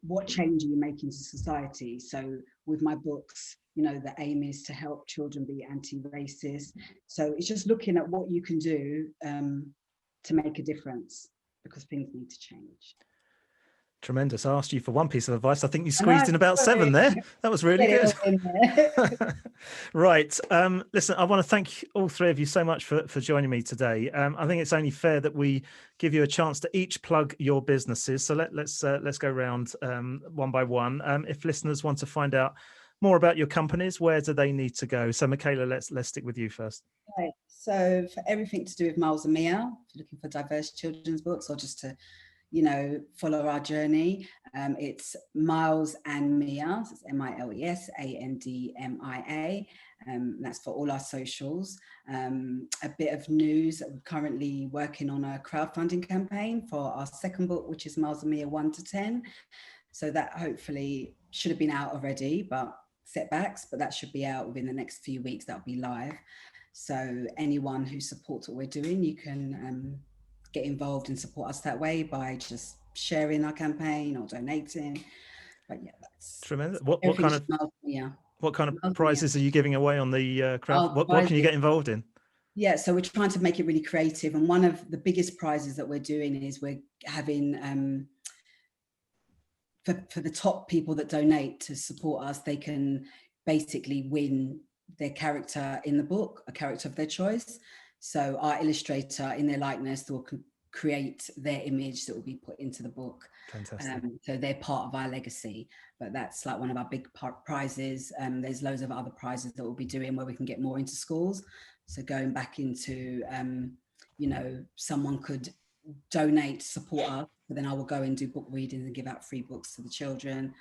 what change are you making to society? So with my books, the aim is to help children be anti-racist. So it's just looking at what you can do to make a difference, because things need to change. Tremendous. I asked you for one piece of advice. I think you squeezed in about 7 there. That was really good. Right. Listen, I want to thank all three of you so much for joining me today. I think it's only fair that we give you a chance to each plug your businesses. So let's go around one by one. If listeners want to find out more about your companies, where do they need to go? So Michaela, let's stick with you first. Right. So for everything to do with Miles and Mia, if you're looking for diverse children's books, or just to follow our journey, it's Miles and Mia. So it's MILESANDMIA. That's for all our socials. A bit of news: we're currently working on a crowdfunding campaign for our second book, which is Miles and Mia 1 to 10. So that hopefully should have been out already, but setbacks, but that should be out within the next few weeks. That'll be live. So anyone who supports what we're doing, you can get involved and support us that way by just sharing our campaign or donating. But yeah, that's tremendous. What kind of prizes are you giving away on the crowd? What can you get involved in? Yeah, so we're trying to make it really creative, and one of the biggest prizes that we're doing is we're having for the top people that donate to support us, they can basically win their character in the book, a character of their choice. So our illustrator, in their likeness, will create their image that will be put into the book. Fantastic. So they're part of our legacy, but that's like one of our big prizes. There's loads of other prizes that we'll be doing where we can get more into schools. So going back into, someone could donate, support us, but then I will go and do book readings and give out free books to the children.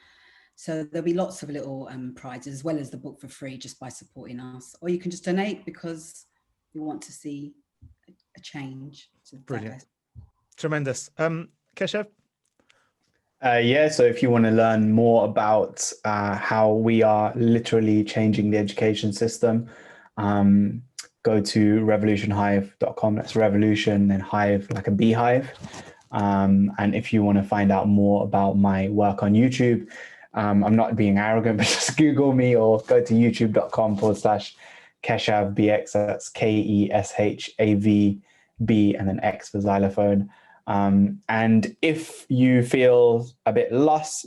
So there'll be lots of little prizes, as well as the book for free, just by supporting us. Or you can just donate because you want to see a change. Brilliant. Tremendous. Keshav? So if you want to learn more about how we are literally changing the education system, go to revolutionhive.com. That's revolution, then hive, like a beehive. And if you want to find out more about my work on YouTube, I'm not being arrogant, but just Google me or go to youtube.com/Keshav Keshav BX, that's KESHAVB, and then X for xylophone. And if you feel a bit lost,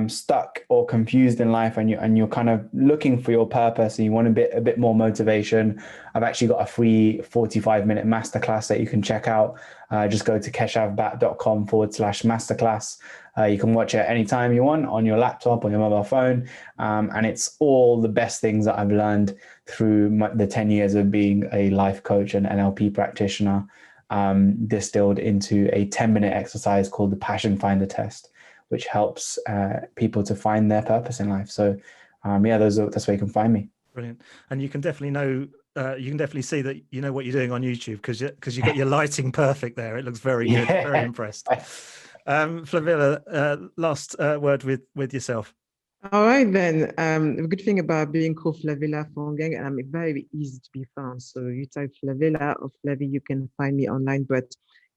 stuck or confused in life, and you're kind of looking for your purpose and you want a bit more motivation, I've actually got a free 45-minute masterclass that you can check out. Just go to keshavbhatt.com/masterclass. You can watch it anytime you want on your laptop or your mobile phone. And it's all the best things that I've learned through the 10 years of being a life coach and NLP practitioner, distilled into a 10-minute exercise called the Passion Finder Test, which helps people to find their purpose in life. So that's where you can find me. Brilliant. And you can definitely see that you know what you're doing on YouTube because you got your lighting perfect there. It looks very good. Yeah. Very impressed. Flavilla, last word with yourself. All right, then. The good thing about being called Flavilla Fongang, I'm very easy to be found. So you type Flavilla or Flavi, you can find me online. But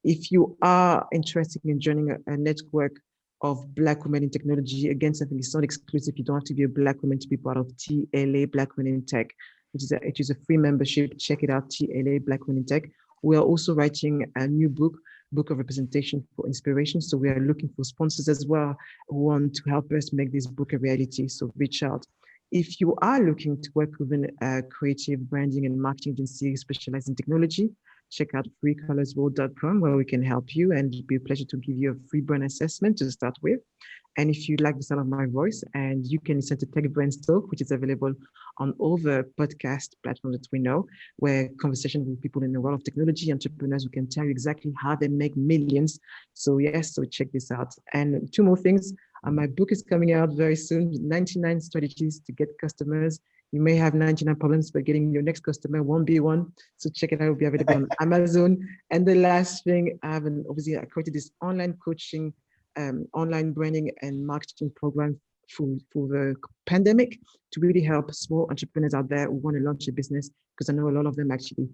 if you are interested in joining a network of Black women in technology, again, something is not exclusive. You don't have to be a Black woman to be part of TLA Black Women in Tech, it is a free membership. Check it out, TLA Black Women in Tech. We are also writing a new book of representation for inspiration. So we are looking for sponsors as well who want to help us make this book a reality. So reach out. If you are looking to work with a creative branding and marketing agency specialized in technology, check out freecolorsworld.com where we can help you, and it'd be a pleasure to give you a free brand assessment to start with. And if you like the sound of my voice, and you can listen to Tech Brands Talk, which is available on all the podcast platforms that we know, where conversation with people in the world of technology, entrepreneurs who can tell you exactly how they make millions. So yes, so check this out. And two more things. My book is coming out very soon, 99 Strategies to Get Customers. You may have 99 problems, but getting your next customer won't be one. So check it out, it'll be available on Amazon. And the last thing, I created this online coaching, online branding and marketing program for the pandemic to really help small entrepreneurs out there who want to launch a business, because I know a lot of them actually,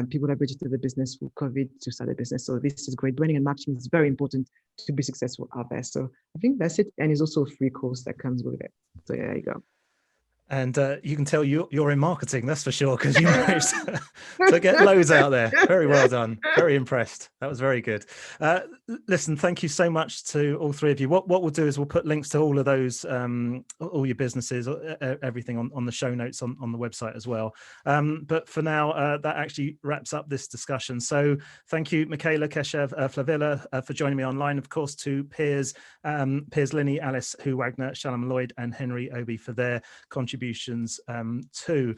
people have registered the business for COVID to start a business. So this is great. Branding and marketing is very important to be successful out there. So I think that's it. And it's also a free course that comes with it. So yeah, there you go. And you can tell you're in marketing, that's for sure, because you managed to get loads out there. Very well done. Very impressed. That was very good. Listen, thank you so much to all three of you. What we'll do is we'll put links to all of those, all your businesses, everything on the show notes on the website as well. But for now, that actually wraps up this discussion. So thank you, Michaela, Keshav, Flavilla, for joining me online. Of course, to Piers, Linney, Alice, Wagner, Shalom, Lloyd, and Henry Obi for their contributions too.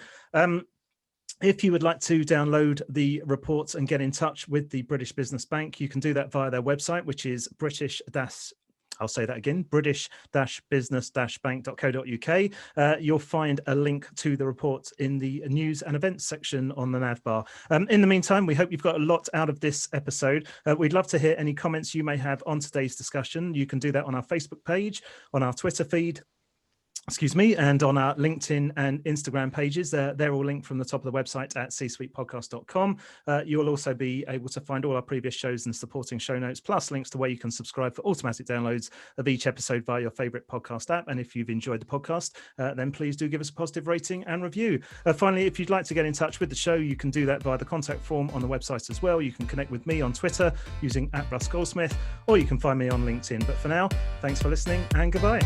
If you would like to download the reports and get in touch with the British Business Bank, you can do that via their website, which is british-business-bank.co.uk. You'll find a link to the reports in the news and events section on the nav bar. In the meantime, we hope you've got a lot out of this episode. We'd love to hear any comments you may have on today's discussion. You can do that on our Facebook page, on our Twitter feed, and on our LinkedIn and Instagram pages. They're all linked from the top of the website at csweetpodcast.com. You'll also be able to find all our previous shows and supporting show notes, plus links to where you can subscribe for automatic downloads of each episode via your favorite podcast app. And if you've enjoyed the podcast, then please do give us a positive rating and review. Finally, if you'd like to get in touch with the show, you can do that via the contact form on the website as well. You can connect with me on Twitter using @RussGoldsmith, or you can find me on LinkedIn. But for now, thanks for listening and goodbye.